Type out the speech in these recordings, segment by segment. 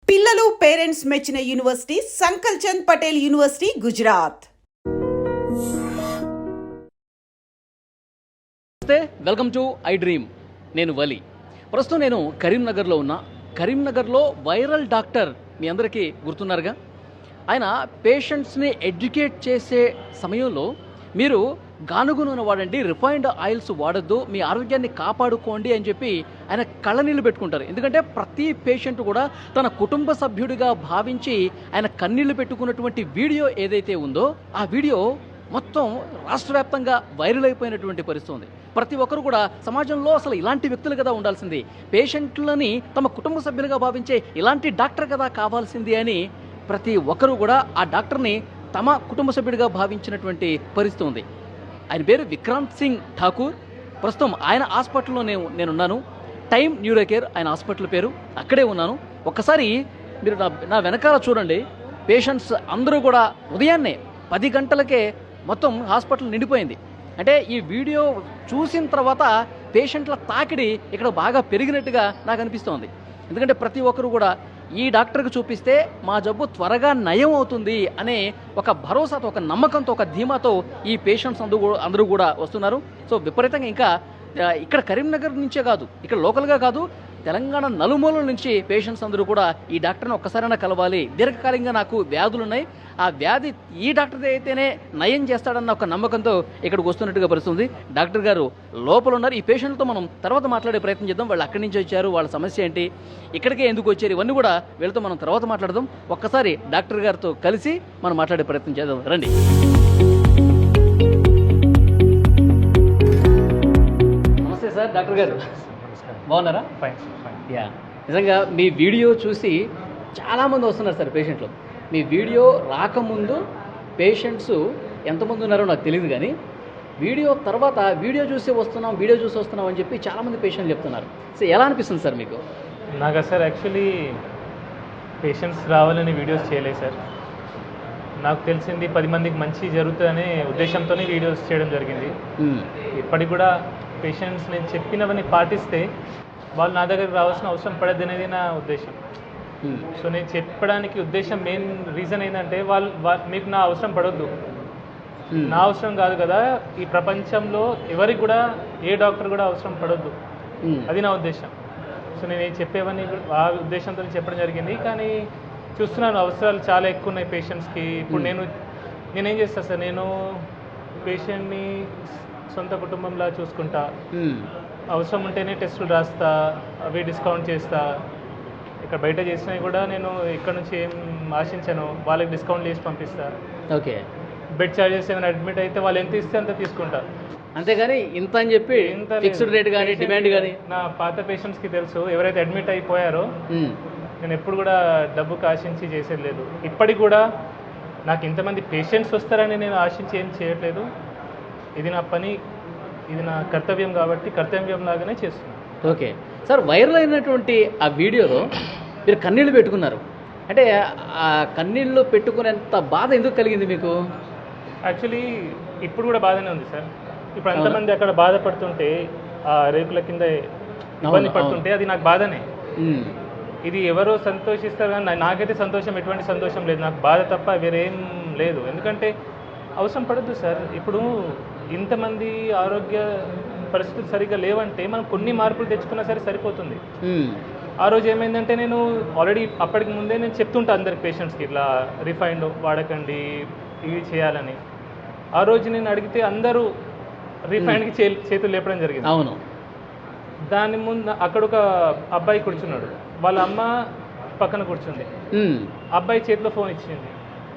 పిల్లలు పేరెంట్స్ మెచ్చిన university Sankalchand Patel university Gujarat. Welcome to I dream. నేను వలి. ప్రస్తుతం నేను కరీంనగర్లో ఉన్నా. కరీంనగర్లో వైరల్ డాక్టర్ మీ అందరికీ గుర్తున్నారుగా. ఆయన పేషెంట్స్ని ఎడ్యుకేట్ చేసే సమయంలో మీరు గానుగ నూనె వాడండి, రిఫైన్డ్ ఆయిల్స్ వాడద్దు, మీ ఆరోగ్యాన్ని కాపాడుకోండి అని చెప్పి ఆయన కళ్ళనీళ్ళు పెట్టుకుంటారు. ఎందుకంటే ప్రతి పేషెంట్ కూడా తన కుటుంబ సభ్యుడిగా భావించి ఆయన కన్నీళ్లు పెట్టుకున్నటువంటి వీడియో ఏదైతే ఉందో ఆ వీడియో మొత్తం రాష్ట్ర వ్యాప్తంగా వైరల్ అయిపోయినటువంటి పరిస్థితి ఉంది. ప్రతి ఒక్కరు కూడా సమాజంలో అసలు ఇలాంటి వ్యక్తులు కదా ఉండాల్సింది, పేషెంట్లని తమ కుటుంబ సభ్యులుగా భావించే ఇలాంటి డాక్టర్ కదా కావాల్సింది అని ప్రతి ఒక్కరు కూడా ఆ డాక్టర్ని తమ కుటుంబ సభ్యుడిగా భావించినటువంటి పరిస్థితి ఉంది. ఆయన పేరు విక్రాంత్ సింగ్ ఠాకూర్. ప్రస్తుతం ఆయన హాస్పిటల్లో నేనున్నాను. టైమ్ న్యూరో కేర్ ఆయన హాస్పిటల్ పేరు. అక్కడే ఉన్నాను. ఒక్కసారి మీరు నా వెనకాల చూడండి. పేషెంట్స్ అందరూ కూడా ఉదయాన్నే 10 గంటలకే మొత్తం హాస్పిటల్ నిండిపోయింది. అంటే ఈ వీడియో చూసిన తర్వాత పేషెంట్ల తాకిడి ఇక్కడ బాగా పెరిగినట్టుగా నాకు అనిపిస్తోంది. ఎందుకంటే ప్రతి ఒక్కరు కూడా ఈ డాక్టర్కి చూపిస్తే మా జబ్బు త్వరగా నయం అవుతుంది అనే ఒక భరోసాతో, ఒక నమ్మకంతో, ఒక ధీమాతో ఈ పేషెంట్స్ అందరూ కూడా వస్తున్నారు. సో విపరీతంగా ఇంకా ఇక్కడ కరీంనగర్ నుంచే కాదు, ఇక్కడ లోకల్గా కాదు, తెలంగాణ నలుమూలల నుంచి పేషెంట్స్ అందరూ కూడా ఈ డాక్టర్ని ఒక్కసారైనా కలవాలి, దీర్ఘకాలికంగా నాకు వ్యాధులు ఉన్నాయి, ఆ వ్యాధి ఈ డాక్టర్ అయితేనే నయం చేస్తాడన్న ఒక నమ్మకంతో ఇక్కడికి వస్తున్నట్టుగా పరిస్థితుంది. డాక్టర్ గారు లోపల ఉన్నారు. ఈ పేషెంట్తో మనం తర్వాత మాట్లాడే ప్రయత్నం చేద్దాం. వాళ్ళు అక్కడి నుంచి వచ్చారు, వాళ్ళ సమస్య ఏంటి, ఇక్కడికే ఎందుకు వచ్చారు, ఇవన్నీ కూడా వీళ్ళతో మనం తర్వాత మాట్లాడదాం. ఒక్కసారి డాక్టర్ గారితో కలిసి మనం మాట్లాడే ప్రయత్నం చేద్దాం. రండి. నమస్తే సార్. డాక్టర్ గారు బాగున్నారా? ఫైన్. యా, నిజంగా మీ వీడియో చూసి చాలామంది వస్తున్నారు సార్ పేషెంట్లు. మీ వీడియో రాకముందు పేషెంట్స్ ఎంతమంది ఉన్నారో నాకు తెలియదు, కానీ వీడియో తర్వాత వీడియో చూసి వస్తున్నాం అని చెప్పి చాలామంది పేషెంట్లు చెప్తున్నారు. సో ఎలా అనిపిస్తుంది సార్ మీకు? నాకు సార్ యాక్చువల్లీ పేషెంట్స్ రావాలని వీడియోస్ చేయలేదు సార్. నాకు తెలిసింది 10 మందికి మంచి జరుగుతుందనే ఉద్దేశంతోనే వీడియోస్ చేయడం జరిగింది. ఇప్పటికి కూడా పేషెంట్స్ నేను చెప్పినవన్నీ పాటిస్తే వాళ్ళు నా దగ్గరికి రావాల్సిన అవసరం పడద్దు అనేది నా ఉద్దేశం. సో నేను చెప్పడానికి ఉద్దేశం మెయిన్ రీజన్ ఏంటంటే మీకు నా అవసరం పడొద్దు, నా అవసరం కాదు కదా, ఈ ప్రపంచంలో ఎవరికి కూడా ఏ డాక్టర్ కూడా అవసరం పడొద్దు, అది నా ఉద్దేశం. సో నేను చెప్పేవన్నీ ఆ ఉద్దేశంతో చెప్పడం జరిగింది. కానీ చూస్తున్నాను అవసరాలు చాలా ఎక్కువ ఉన్నాయి పేషెంట్స్కి. ఇప్పుడు నేనేం చేస్తాను సార్, నేను పేషెంట్ని సొంత కుటుంబంలా చూసుకుంటా, అవసరం ఉంటేనే టెస్టులు రాస్తా, అవి డిస్కౌంట్ చేస్తా. ఇక్కడ బయట చేసినవి కూడా నేను ఇక్కడ నుంచి ఏం ఆశించాను, వాళ్ళకి డిస్కౌంట్ చేసి పంపిస్తా. ఓకే, బెడ్ ఛార్జెస్ ఏమైనా అడ్మిట్ అయితే వాళ్ళు ఎంత ఇస్తే అంత తీసుకుంటా, అంతేగాని ఇంత అని చెప్పి ఫిక్స్డ్ రేట్ కానీ డిమాండ్ కానీ. నా పాత పేషెంట్స్కి తెలుసు, ఎవరైతే అడ్మిట్ అయిపోయారో నేను ఎప్పుడు కూడా డబ్బుకి ఆశించి చేసేది లేదు. ఇప్పటికి కూడా నాకు ఇంతమంది పేషెంట్స్ వస్తారని నేను ఆశించి ఏం చేయట్లేదు. ఇది నా పని, ఇది నా కర్తవ్యం కాబట్టి కర్తవ్యం లాగానే చేస్తున్నాను. ఓకే సార్, వైరల్ అయినటువంటి ఆ వీడియోలో మీరు కన్నీళ్ళు పెట్టుకున్నారు. అంటే ఆ కన్నీళ్ళు పెట్టుకునేంత బాధ ఎందుకు కలిగింది మీకు? యాక్చువల్లీ ఇప్పుడు కూడా బాధనే ఉంది సార్. ఇప్పుడు అంతమంది అక్కడ బాధపడుతుంటే, ఆ రేకుల కింద ఇబ్బంది పడుతుంటే అది నాకు బాధనే. ఇది ఎవరో సంతోషిస్తారు కానీ నాకైతే సంతోషం, ఎటువంటి సంతోషం లేదు. నాకు బాధ తప్ప వేరేం లేదు. ఎందుకంటే అవసరం పడద్దు సార్. ఇప్పుడు ఇంతమంది ఆరోగ్య పరిస్థితులు సరిగ్గా లేవంటే మనం కొన్ని మార్పులు తెచ్చుకున్నా సరే సరిపోతుంది. ఆ రోజు ఏమైందంటే నేను ఆల్రెడీ అప్పటికి ముందే నేను చెప్తుంటా అందరికి పేషెంట్స్కి ఇట్లా రిఫైండ్ వాడకండి, ఇవి చేయాలని. ఆ రోజు నేను అడిగితే అందరూ రిఫైండ్కి చేతులు లేపడం జరిగింది. అవును. దాని ముందు అక్కడ ఒక అబ్బాయి కూర్చున్నాడు, వాళ్ళ అమ్మ పక్కన కూర్చుంది, అబ్బాయి చేతిలో ఫోన్ ఇచ్చింది,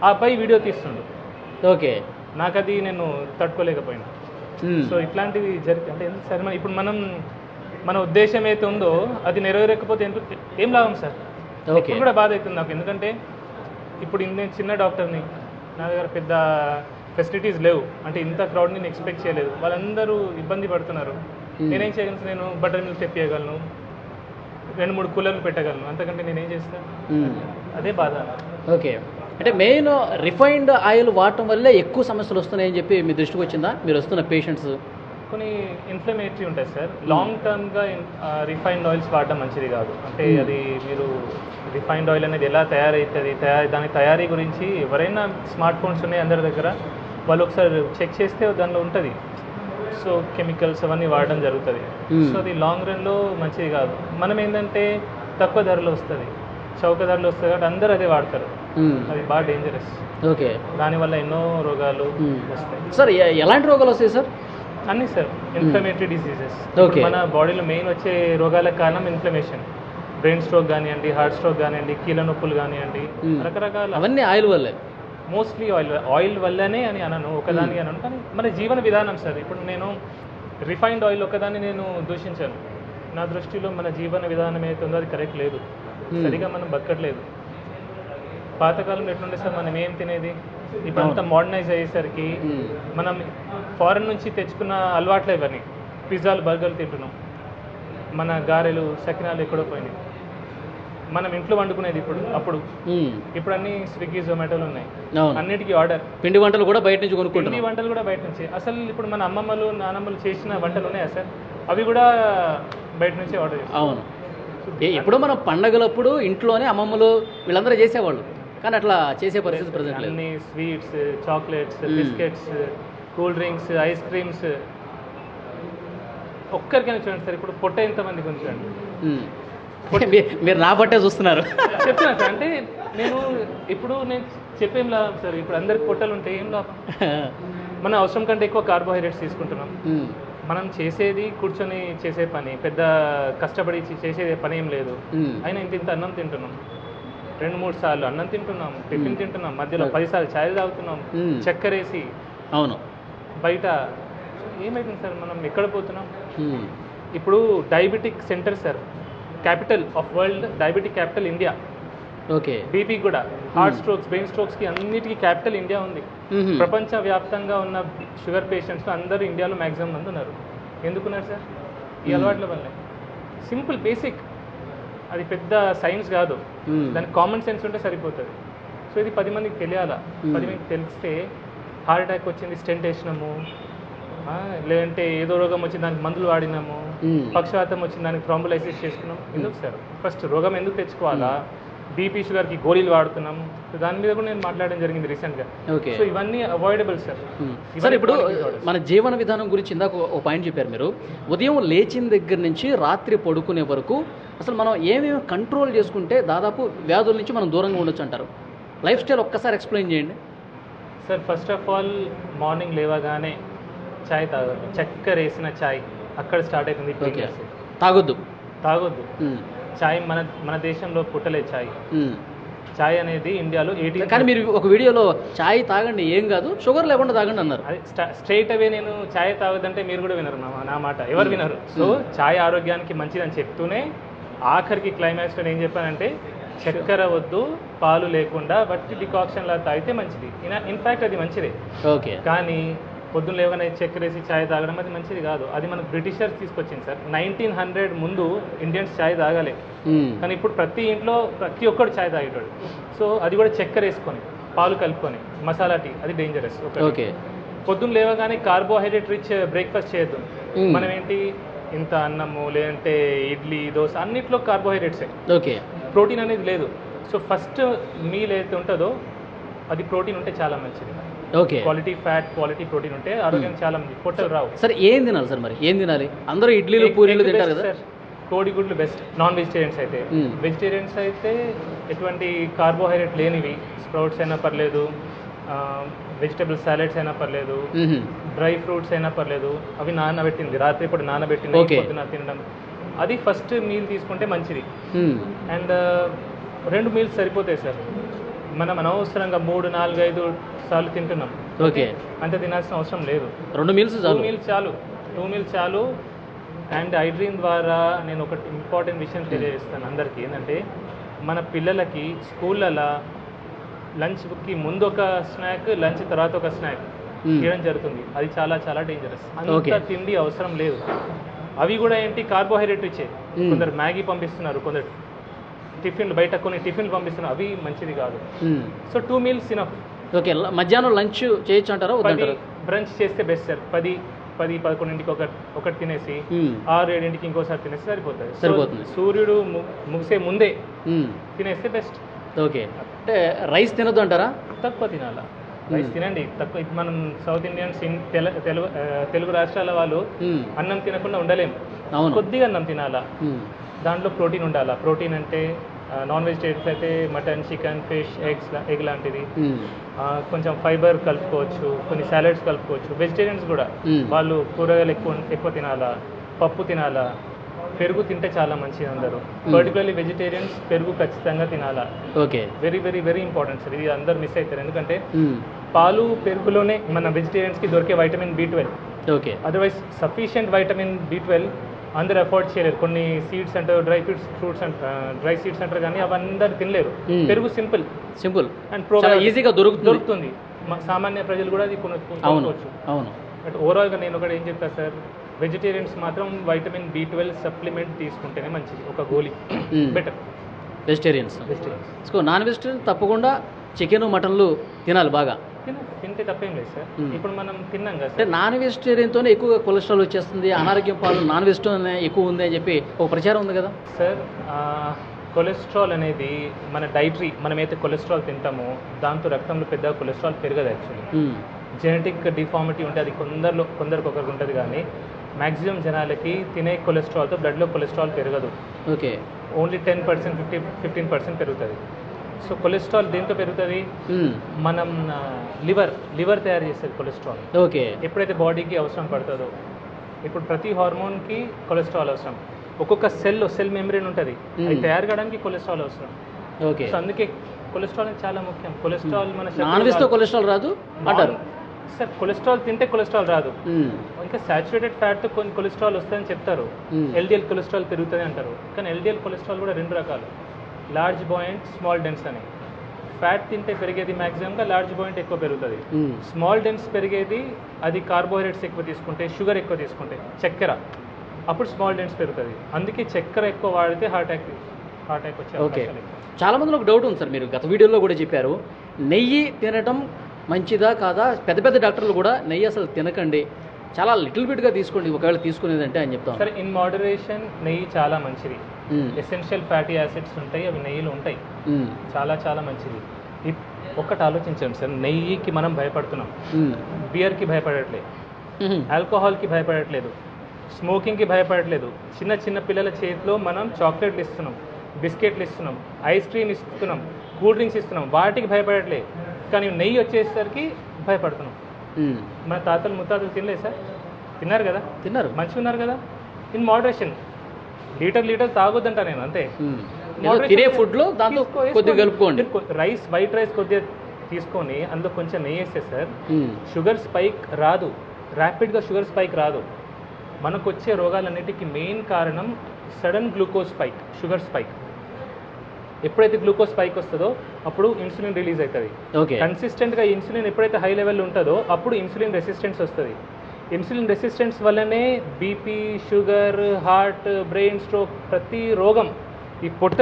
ఆ అబ్బాయి వీడియో తీస్తుండు. ఓకే, నాకు అది నేను తట్టుకోలేకపోయినా. సో ఇట్లాంటివి అంటే సరే, ఇప్పుడు మన ఉద్దేశం అయితే ఉందో అది నెరవేరకపోతే ఏం లాభం సార్? ఇప్పుడు కూడా బాధ అవుతుంది నాకు. ఎందుకంటే ఇప్పుడు నేను చిన్న డాక్టర్ని, నా దగ్గర పెద్ద ఫెసిలిటీస్ లేవు, అంటే ఇంత క్రౌడ్ని నేను ఎక్స్పెక్ట్ చేయలేదు. వాళ్ళందరూ ఇబ్బంది పడుతున్నారు. నేనేం చేయగలను? నేను బటర్ మిల్క్ తెప్పియగలను, 2-3 కూలర్లు పెట్టగలను, అంతకంటే నేనేం చేస్తాను? అదే బాధ. ఓకే, అంటే మెయిన్ రిఫైన్డ్ ఆయిల్ వాడటం వల్లే ఎక్కువ సమస్యలు వస్తున్నాయని చెప్పి మీ దృష్టికి వచ్చిందా? మీరు వస్తున్న పేషెంట్స్ కొన్ని ఇన్ఫ్లమేటరీ ఉంటాయి సార్. లాంగ్ టర్మ్గా రిఫైన్డ్ ఆయిల్స్ వాడడం మంచిది కాదు. అంటే అది మీరు రిఫైన్డ్ ఆయిల్ అనేది ఎలా తయారవుతుంది, దాని తయారీ గురించి ఎవరైనా స్మార్ట్ ఫోన్స్ ఉన్నాయి అందరి దగ్గర, వాళ్ళు ఒకసారి చెక్ చేస్తే దానిలో ఉంటుంది. సో కెమికల్స్ అవన్నీ వాడడం జరుగుతుంది. సో అది లాంగ్ రన్లో మంచిది కాదు. మనం ఏంటంటే తక్కువ ధరలో వస్తుంది, చౌక ధరలో వస్తుంది కాబట్టి అందరూ అదే వాడతారు. అది బాగా డేంజరస్. ఓకే, దానివల్ల ఎన్నో రోగాలు వస్తాయి. సార్ ఎలాంటి రోగాలు వస్తాయి సార్? అన్నీ సార్, ఇన్ఫ్లమేటరీ డిసీజెస్. ఓకే, మన బాడీలో మెయిన్ వచ్చే రోగాలకు కారణం ఇన్ఫ్లమేషన్. బ్రెయిన్ స్ట్రోక్ కానివ్వండి, హార్ట్ స్ట్రోక్ కానివ్వండి, కీళ్ళ నొప్పులు కానివ్వండి, రకరకాల. అవన్నీ ఆయిల్ వల్లే. మోస్ట్లీ ఆయిల్ వల్లనే అని అనను, ఒకదాని అనను, కానీ మన జీవన విధానం సార్. ఇప్పుడు నేను రిఫైన్డ్ ఆయిల్ ఒకదాన్ని నేను దూషించాను. నా దృష్టిలో మన జీవన విధానం ఏదైతే ఉందో అది కరెక్ట్ లేదు, సరిగా మనం బతకట్లేదు. పాతకాలంలో ఎట్లుండే సార్, మనం ఏం తినేది, ఇప్పుడు అంతా మోడర్నైజ్ అయ్యేసరికి మనం ఫారెన్ నుంచి తెచ్చుకున్న అలవాట్లే ఇవన్నీ. పిజ్జాలు, బర్గర్లు తింటున్నాం, మన గారెలు, సకినాలు ఎక్కడో పోయినాయి. మనం ఇంట్లో వండుకునేది ఇప్పుడు అన్ని స్విగ్గీ, జొమాటోలు ఉన్నాయి, అన్నిటికీ ఆర్డర్. పిండి వంటలు కూడా బయట నుంచి కొనుక్కుంటాం. పిండి వంటలు కూడా బయట నుంచి. అసలు ఇప్పుడు మన అమ్మమ్మలు, నానమ్మలు చేసిన వంటలు ఉన్నాయా సార్? అవి కూడా బయట నుంచి ఆర్డర్ చేస్తాం. అవును, ఎప్పుడో మనం పండగలప్పుడు ఇంట్లోనే అమ్మమ్మలు వీళ్ళందరూ చేసేవాళ్ళు, కానీ అట్లా చేసే పరిస్థితి ప్రజెంట్ లేదు. అన్ని sweets, chocolates, biscuits, cool drinks, ice creams. ఒక్కరికైనా చూడండి సార్, ఇప్పుడు పొట్ట ఎంతమందికి ఉంచండి. మీరు నా బట్టే చూస్తున్నారు. చెప్తున్నా సార్, అంటే నేను చెప్పేం లాభం సార్. ఇప్పుడు అందరికి పొట్టలు ఉంటే ఏం లాభం? మన అవసరం కంటే ఎక్కువ కార్బోహైడ్రేట్స్ తీసుకుంటున్నాం. మనం చేసేది కూర్చొని చేసే పని, పెద్ద కష్టపడి చేసే పని ఏం లేదు. అయినా ఇంత అన్నం తింటున్నాం, 2-3 సార్లు అన్నం తింటున్నాం, టిఫిన్ తింటున్నాం, మధ్యలో 10 సార్లు ఛాయ్ తాగుతున్నాం, చక్కెర వేసి. అవును, బయట ఏమైతుంది సార్, మనం ఎక్కడ పోతున్నాం? ఇప్పుడు diabetic centre sir, capital of world, diabetic capital India. Okay, BP కూడా, హార్ట్ స్ట్రోక్స్, బ్రెయిన్ స్ట్రోక్స్కి అన్నిటికీ క్యాపిటల్ ఇండియా ఉంది. ప్రపంచవ్యాప్తంగా ఉన్న షుగర్ పేషెంట్స్ అందరూ ఇండియాలో మ్యాక్సిమం మంది ఉన్నారు. ఎందుకున్నారు సార్? ఈ అలవాట్ల వల్లే. సింపుల్, బేసిక్, అది పెద్ద సైన్స్ కాదు, దానికి కామన్ సెన్స్ ఉంటే సరిపోతుంది. సో ఇది 10 మందికి తెలియాలా. 10 మందికి తెలిస్తే హార్ట్ అటాక్ వచ్చింది, స్టెంట్ వేసినాము, లేదంటే ఏదో రోగం వచ్చింది దానికి మందులు వాడినాము, పక్షవాతం వచ్చింది దానికి థ్రాంబోలైసిస్ చేసుకున్నాం. ఎందుకు సార్? ఫస్ట్ రోగం ఎందుకు తెచ్చుకోవాలా? బీపీ, షుగర్కి గోళీలు వాడుతున్నాం. దాని మీద కూడా నేను మాట్లాడడం జరిగింది రీసెంట్గా. సో ఇవన్నీ అవాయిడబుల్ సార్. సార్, ఇప్పుడు మన జీవన విధానం గురించి ఇందాక ఒక పాయింట్ చెప్పారు మీరు. ఉదయం లేచిన దగ్గర నుంచి రాత్రి పడుకునే వరకు అసలు మనం ఏమేమి కంట్రోల్ చేసుకుంటే దాదాపు వ్యాధుల నుంచి మనం దూరంగా ఉండొచ్చు అంటారు? లైఫ్ స్టైల్ ఒక్కసారి ఎక్స్ప్లెయిన్ చేయండి sir. First of all morning లేవగానే ఛాయ్ తాగొద్దు, చక్కెర వేసిన ఛాయ్ అక్కడ స్టార్ట్ అవుతుంది. తాగొద్దు. ఛాయ్ మన దేశంలో పుట్టలేదు ఛాయ్. ఛాయ్ అనేది ఇండియాలో 80. కానీ మీరు ఒక వీడియోలో ఛాయ్ తాగండి, ఏం కాదు, షుగర్ లేకుండా తాగండి అన్నారు. అది స్ట్రైట్ అవే నేను ఛాయ్ తాగొద్దంటే మీరు కూడా వినరు నా మాట, ఎవరు వినరు. సో ఛాయ్ ఆరోగ్యానికి మంచిదని చెప్తూనే ఆఖరికి క్లైమాక్స్లో ఏం చెప్పానంటే చక్కెర వద్దు, పాలు లేకుండా వట్టి డికాక్షన్ లా తాగితే మంచిది. ఇన్ఫ్యాక్ట్ అది మంచిదే. ఓకే, కానీ పొద్దున్న లేవగానే చక్కెర వేసి ఛాయ్ తాగడం అది మంచిది కాదు. అది మనకు బ్రిటిషర్స్ తీసుకొచ్చింది సార్. 1900 ముందు ఇండియన్స్ ఛాయ్ తాగలే, కానీ ఇప్పుడు ప్రతి ఇంట్లో ప్రతి ఒక్కడు ఛాయ్ తాగేటాడు. సో అది కూడా చక్కెర వేసుకొని, పాలు కలుపుకొని, మసాలా టీ, అది డేంజరస్. ఓకే, పొద్దున్న లేవగానే కార్బోహైడ్రేట్ రిచ్ బ్రేక్ఫాస్ట్ చేయొద్దు. మనం ఏంటి, ఇంత అన్నము, లేదంటే ఇడ్లీ, దోశ, అన్నిట్లో కార్బోహైడ్రేట్సే. ఓకే, ప్రోటీన్ అనేది లేదు. సో ఫస్ట్ మీల్ ఏదైతే ఉంటుందో అది ప్రోటీన్ ఉంటే చాలా మంచిది. Okay, quality fat, quality protein ఉంటే ఆరోగ్యానికి చాలా మంది, పొట్టలు రావు. సరే ఏం తినాలి సార్? మరి ఏం తినాలి? అందరూ ఇడ్లీలు, పూరీలు తింటారు కదా. కోడిగుడ్లు బెస్ట్. నాన్ వెజిటేరియన్స్ అయితే, వెజిటేరియన్స్ అయితే ఎటువంటి కార్బోహైడ్రేట్ లేనివి, స్ప్రౌట్స్ అయినా పర్లేదు, వెజిటబుల్ సాలెడ్స్ అయినా పర్లేదు, డ్రై ఫ్రూట్స్ అయినా పర్లేదు, అవి నానబెట్టింది, రాత్రి ఇప్పుడు నానబెట్టింది, పొద్దున తినడం, అది ఫస్ట్ మీల్ తీసుకుంటే మంచిది. అండ్ 2 మీల్స్ సరిపోతాయి సార్. మనం అనవసరంగా 3, 4, 5 సార్లు తింటున్నాం. ఓకే, అంత తినాల్సిన అవసరం లేదు. 2 మీల్స్ చాలు. 2 మీల్స్ చాలు. అండ్ ఐడ్రీమ్ ద్వారా నేను ఒకటి ఇంపార్టెంట్ విషయం తెలియజేస్తాను అందరికీ. ఏంటంటే మన పిల్లలకి స్కూళ్ళలో లంచ్కి ముందు ఒక స్నాక్, లంచ్ తర్వాత ఒక స్నాక్ చేయడం జరుగుతుంది. అది చాలా చాలా డేంజరస్. అంత తిండి అవసరం లేదు. అవి కూడా ఏంటి, కార్బోహైడ్రేట్ ఇచ్చే. కొందరు మ్యాగీ పంపిస్తున్నారు, కొందరు టిఫిన్లు, బయట కొన్ని టిఫిన్లు పంపిస్తున్నారు, అవి మంచిది కాదు. So 2 meals enough. ఓకే, మధ్యాహ్నం లంచ్ చేయొచ్చు అంటారా? 10 బ్రంచ్ చేస్తే బెస్ట్ సార్. 10 10-11కి ఒకటి తినేసి 6-7కి ఇంకోసారి తినేసి సరిపోతుంది. సరిపోతుంది. సూర్యుడు ముగిసే ముందే తినేస్తే బెస్ట్. ఓకే, అంటే రైస్ తినొద్దు అంటారా? తక్కువ తినాలా, రైస్ తినండి తక్కువ. ఇప్పుడు మనం సౌత్ ఇండియన్స్ తెలుగు రాష్ట్రాల వాళ్ళు అన్నం తినకుండా ఉండలేము. కొద్దిగా అన్నం తినాలా, దాంట్లో ప్రోటీన్ ఉండాలా. ప్రోటీన్ అంటే నాన్ వెజిటేరియన్స్ అయితే మటన్, చికెన్, ఫిష్, ఎగ్ లాంటిది. కొంచెం ఫైబర్ కలుపుకోవచ్చు, కొన్ని సాలడ్స్ కలుపుకోవచ్చు. వెజిటేరియన్స్ కూడా వాళ్ళు కూరగాయలు ఎక్కువ తినాలా, పప్పు తినాలా, పెరుగు తింటే చాలా మంచిది అందరూ. పర్టికులర్లీ వెజిటేరియన్స్ పెరుగు ఖచ్చితంగా తినాలా. Okay, very very very important sir. ఇది అందరు మిస్ అవుతారు, ఎందుకంటే పాలు పెరుగులోనే మన వెజిటేరియన్స్కి దొరికే vitamin B12. Okay, otherwise sufficient vitamin B12 అందరు అఫోర్డ్ చేయలేరు. కొన్ని సీడ్స్ అంటారు, ఫ్రూట్స్ డ్రై సీడ్స్ అంటారు, కానీ అవి అందరు తినలేరు. పెరుగు సింపుల్ అండ్ ఈజీగా దొరుకుతుంది. సామాన్య ప్రజలు కూడా అది కొనుక్కోవచ్చు. అవును. బట్ ఓవరాల్గా నేను ఒకటి ఏం చెప్తాను సార్, వెజిటేరియన్స్ మాత్రం వైటమిన్ B12 సప్లిమెంట్ తీసుకుంటేనే మంచిది, ఒక గోళీ బెటర్. వెజిటేరియన్స్ నాన్ వెజిటేరియన్ తప్పకుండా చికెన్, మటన్లు తినాలి బాగా. తింటే తప్పేం లేదు సార్. ఇప్పుడు మనం తిన్నాం కదా అంటే నాన్ వెజిటేరియన్తోనే ఎక్కువగా కొలెస్ట్రాల్ వచ్చేస్తుంది, అనారోగ్యం పాలు నాన్ వెజిటేరియన్ ఎక్కువ ఉంది అని చెప్పి ఒక ప్రచారం ఉంది కదా సార్. కొలెస్ట్రాల్ అనేది మన డైటరీ, మనమైతే కొలెస్ట్రాల్ తింటామో దాంతో రక్తంలో పెద్దగా కొలెస్ట్రాల్ పెరగదు. యాక్చువల్లీ జెనెటిక్ డిఫార్మిటీ ఉంటే అది కొందరికి ఒకరికి ఉంటుంది, కానీ మ్యాక్సిమం జనాలకి తినే కొలెస్ట్రాల్తో బ్లడ్లో కొలెస్ట్రాల్ పెరగదు. ఓకే, ఓన్లీ 10%, 15% పెరుగుతుంది. సో కొలెస్ట్రాల్ దేంతో పెరుగుతుంది? మనం లివర్ తయారు చేసేది కొలెస్ట్రాల్. ఓకే, ఎప్పుడైతే బాడీకి అవసరం పడుతుందో. ఇప్పుడు ప్రతి హార్మోన్కి కొలెస్ట్రాల్ అవసరం. ఒక్కొక్క సెల్ మెంబ్రేన్ ఉంటుంది, అది తయారు కావడానికి కొలెస్ట్రాల్ అవసరం. ఓకే, సో అందుకే కొలెస్ట్రాల్ చాలా ముఖ్యం. కొలెస్ట్రాల్ మన నాన్ వెజ్తో కొలెస్ట్రాల్ రాదు అంటారు సార్. కొలెస్ట్రాల్ తింటే కొలెస్ట్రాల్ రాదు, ఇంకా సాచురేటెడ్ ఫ్యాట్తో కొన్ని కొలెస్ట్రాల్ వస్తుందని చెప్తారు. LDL కొలెస్ట్రాల్ పెరుగుతుంది అంటారు, కానీ LDL కొలెస్ట్రాల్ కూడా 2 రకాలు, లార్జ్ బాయింట్, స్మాల్ డెన్స్ అని. ఫ్యాట్ తింటే పెరిగేది మ్యాక్సిమంగా లార్జ్ బాయింట్ ఎక్కువ పెరుగుతుంది. స్మాల్ డెన్స్ పెరిగేది అది కార్బోహైడ్రేట్స్ ఎక్కువ తీసుకుంటే, షుగర్ ఎక్కువ తీసుకుంటే, చక్కెర, అప్పుడు స్మాల్ డెన్స్ పెరుగుతుంది. అందుకే చక్కెర ఎక్కువ వాడితే హార్ట్ అటాక్ వచ్చే. ఓకే, చాలా మందిలో ఒక డౌట్ ఉంది సార్, మీరు గత వీడియోలో కూడా చెప్పారు నెయ్యి తినటం మంచిదా కాదా. పెద్ద పెద్ద డాక్టర్లు కూడా నెయ్యి అసలు తినకండి, చాలా లిటిల్ బిట్గా తీసుకోండి ఒకవేళ తీసుకునేదంటే అని చెప్తాను. సరే, ఇన్ మోడరేషన్ నెయ్యి చాలా మంచిది. ఎసెన్షియల్ ఫ్యాటీ యాసిడ్స్ ఉంటాయి, అవి నెయ్యిలో ఉంటాయి, చాలా చాలా మంచిది. ఒక్కటి ఆలోచించండి సార్, నెయ్యికి మనం భయపడుతున్నాం, బియర్కి భయపడట్లేదు, ఆల్కహాల్కి భయపడట్లేదు, స్మోకింగ్కి భయపడట్లేదు. చిన్న పిల్లల చేతిలో మనం చాక్లెట్లు ఇస్తున్నాం, బిస్కెట్లు ఇస్తున్నాం, ఐస్ క్రీమ్ ఇస్తున్నాం, కూల్ డ్రింక్స్ ఇస్తున్నాం, వాటికి భయపడట్లేదు. కానీ నెయ్యి వచ్చేసరికి భయపడుతున్నాం. మన తాతలు ముత్తాతలు తినలేదు సార్, తిన్నారు కదా, మంచిగా ఉన్నారు కదా. ఇన్ మోడరేషన్, లీటర్ తాగొద్దంటా నేను, అంతే. తినే ఫుడ్లో దాంట్లో కొద్దిగా కలుపుకోండి. వైట్ రైస్ కొద్దిగా తీసుకొని అందులో కొంచెం నెయ్యి వేస్తే సార్ షుగర్ స్పైక్ రాదు, ర్యాపిడ్గా షుగర్ స్పైక్ రాదు. మనకు వచ్చే రోగాలన్నిటికీ మెయిన్ కారణం sudden glucose spike, sugar spike. ఎప్పుడైతే గ్లూకోజ్ స్పైక్ వస్తుందో అప్పుడు ఇన్సులిన్ రిలీజ్ అవుతుంది. కన్సిస్టెంట్గా ఇన్సులిన్ ఎప్పుడైతే హై లెవెల్ ఉంటుందో అప్పుడు ఇన్సులిన్ రెసిస్టెన్స్ వస్తుంది. ఇన్సులిన్ రెసిస్టెన్స్ వల్లనే BP, sugar, heart, brain stroke, ప్రతి రోగం ఈ పొట్ట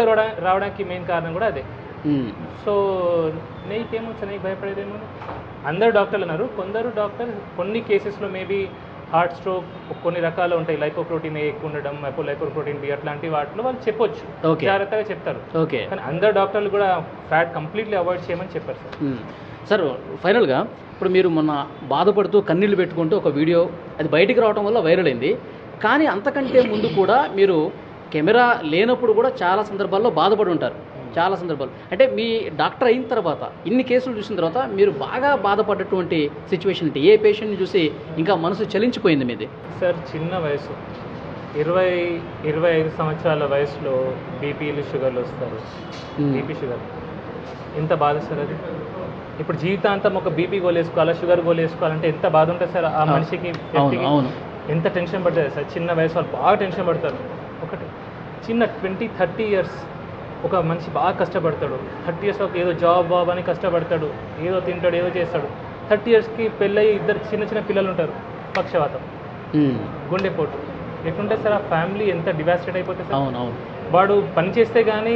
రావడానికి మెయిన్ కారణం కూడా అదే. సో నెయ్యికేమో నెయ్యి భయపడేదేమో అందరు డాక్టర్లు అన్నారు. కొందరు డాక్టర్ కొన్ని కేసెస్లో మేబీ హార్ట్ స్ట్రోక్ కొన్ని రకాలు ఉంటాయి, లైపోప్రోటీన్ ఎక్కువ ఉండడం, లైపోప్రోటీన్ బి అట్లాంటి వాటిలో వాళ్ళు చెప్పొచ్చు, జాగ్రత్తగా చెప్తారు. కానీ అందరు డాక్టర్లు కూడా ఫ్యాట్ కంప్లీట్లీ అవాయిడ్ చేయమని చెప్పారు సార్. సార్ ఫైనల్గా ఇప్పుడు మీరు మొన్న బాధపడుతూ కన్నీళ్ళు పెట్టుకుంటూ ఒక వీడియో అది బయటికి రావడం వల్ల వైరల్ అయింది, కానీ అంతకంటే ముందు కూడా మీరు కెమెరా లేనప్పుడు కూడా చాలా సందర్భాల్లో బాధపడి ఉంటారు. చాలా సందర్భాలు అంటే మీ డాక్టర్ అయిన తర్వాత ఇన్ని కేసులు చూసిన తర్వాత మీరు బాగా బాధపడ్డటువంటి సిచ్యువేషన్ అంటే ఏ పేషెంట్ని చూసి ఇంకా మనసు చలించిపోయింది మీది? సార్ చిన్న వయసు 20-25 సంవత్సరాల వయసులో బీపీలు, షుగర్లు వస్తారు. బీపీ, షుగర్ ఎంత బాధ సార్ అది. ఇప్పుడు జీవితాంతం ఒక బీపీ గోల్ వేసుకోవాలా, షుగర్ గోల్ వేసుకోవాలంటే ఎంత బాధ ఉంటుంది సార్ ఆ మనిషికి. ఎంత టెన్షన్ పడుతుంది సార్. చిన్న వయసు వాళ్ళు బాగా టెన్షన్ పడతారు. ఒకటి చిన్న 20-30 ఇయర్స్ ఒక మనిషి బాగా కష్టపడతాడు. 30 ఇయర్స్ ఏదో జాబ్ అని కష్టపడతాడు, ఏదో తింటాడు, ఏదో చేస్తాడు. 30 ఇయర్స్కి పెళ్ళయి 2 చిన్న పిల్లలు ఉంటారు. పక్షవాతం, గుండెపోటు, ఎట్లుంటే సార్ ఆ ఫ్యామిలీ ఎంత డివాస్టేట్ అయిపోతుంది సార్. వాడు పని చేస్తే కానీ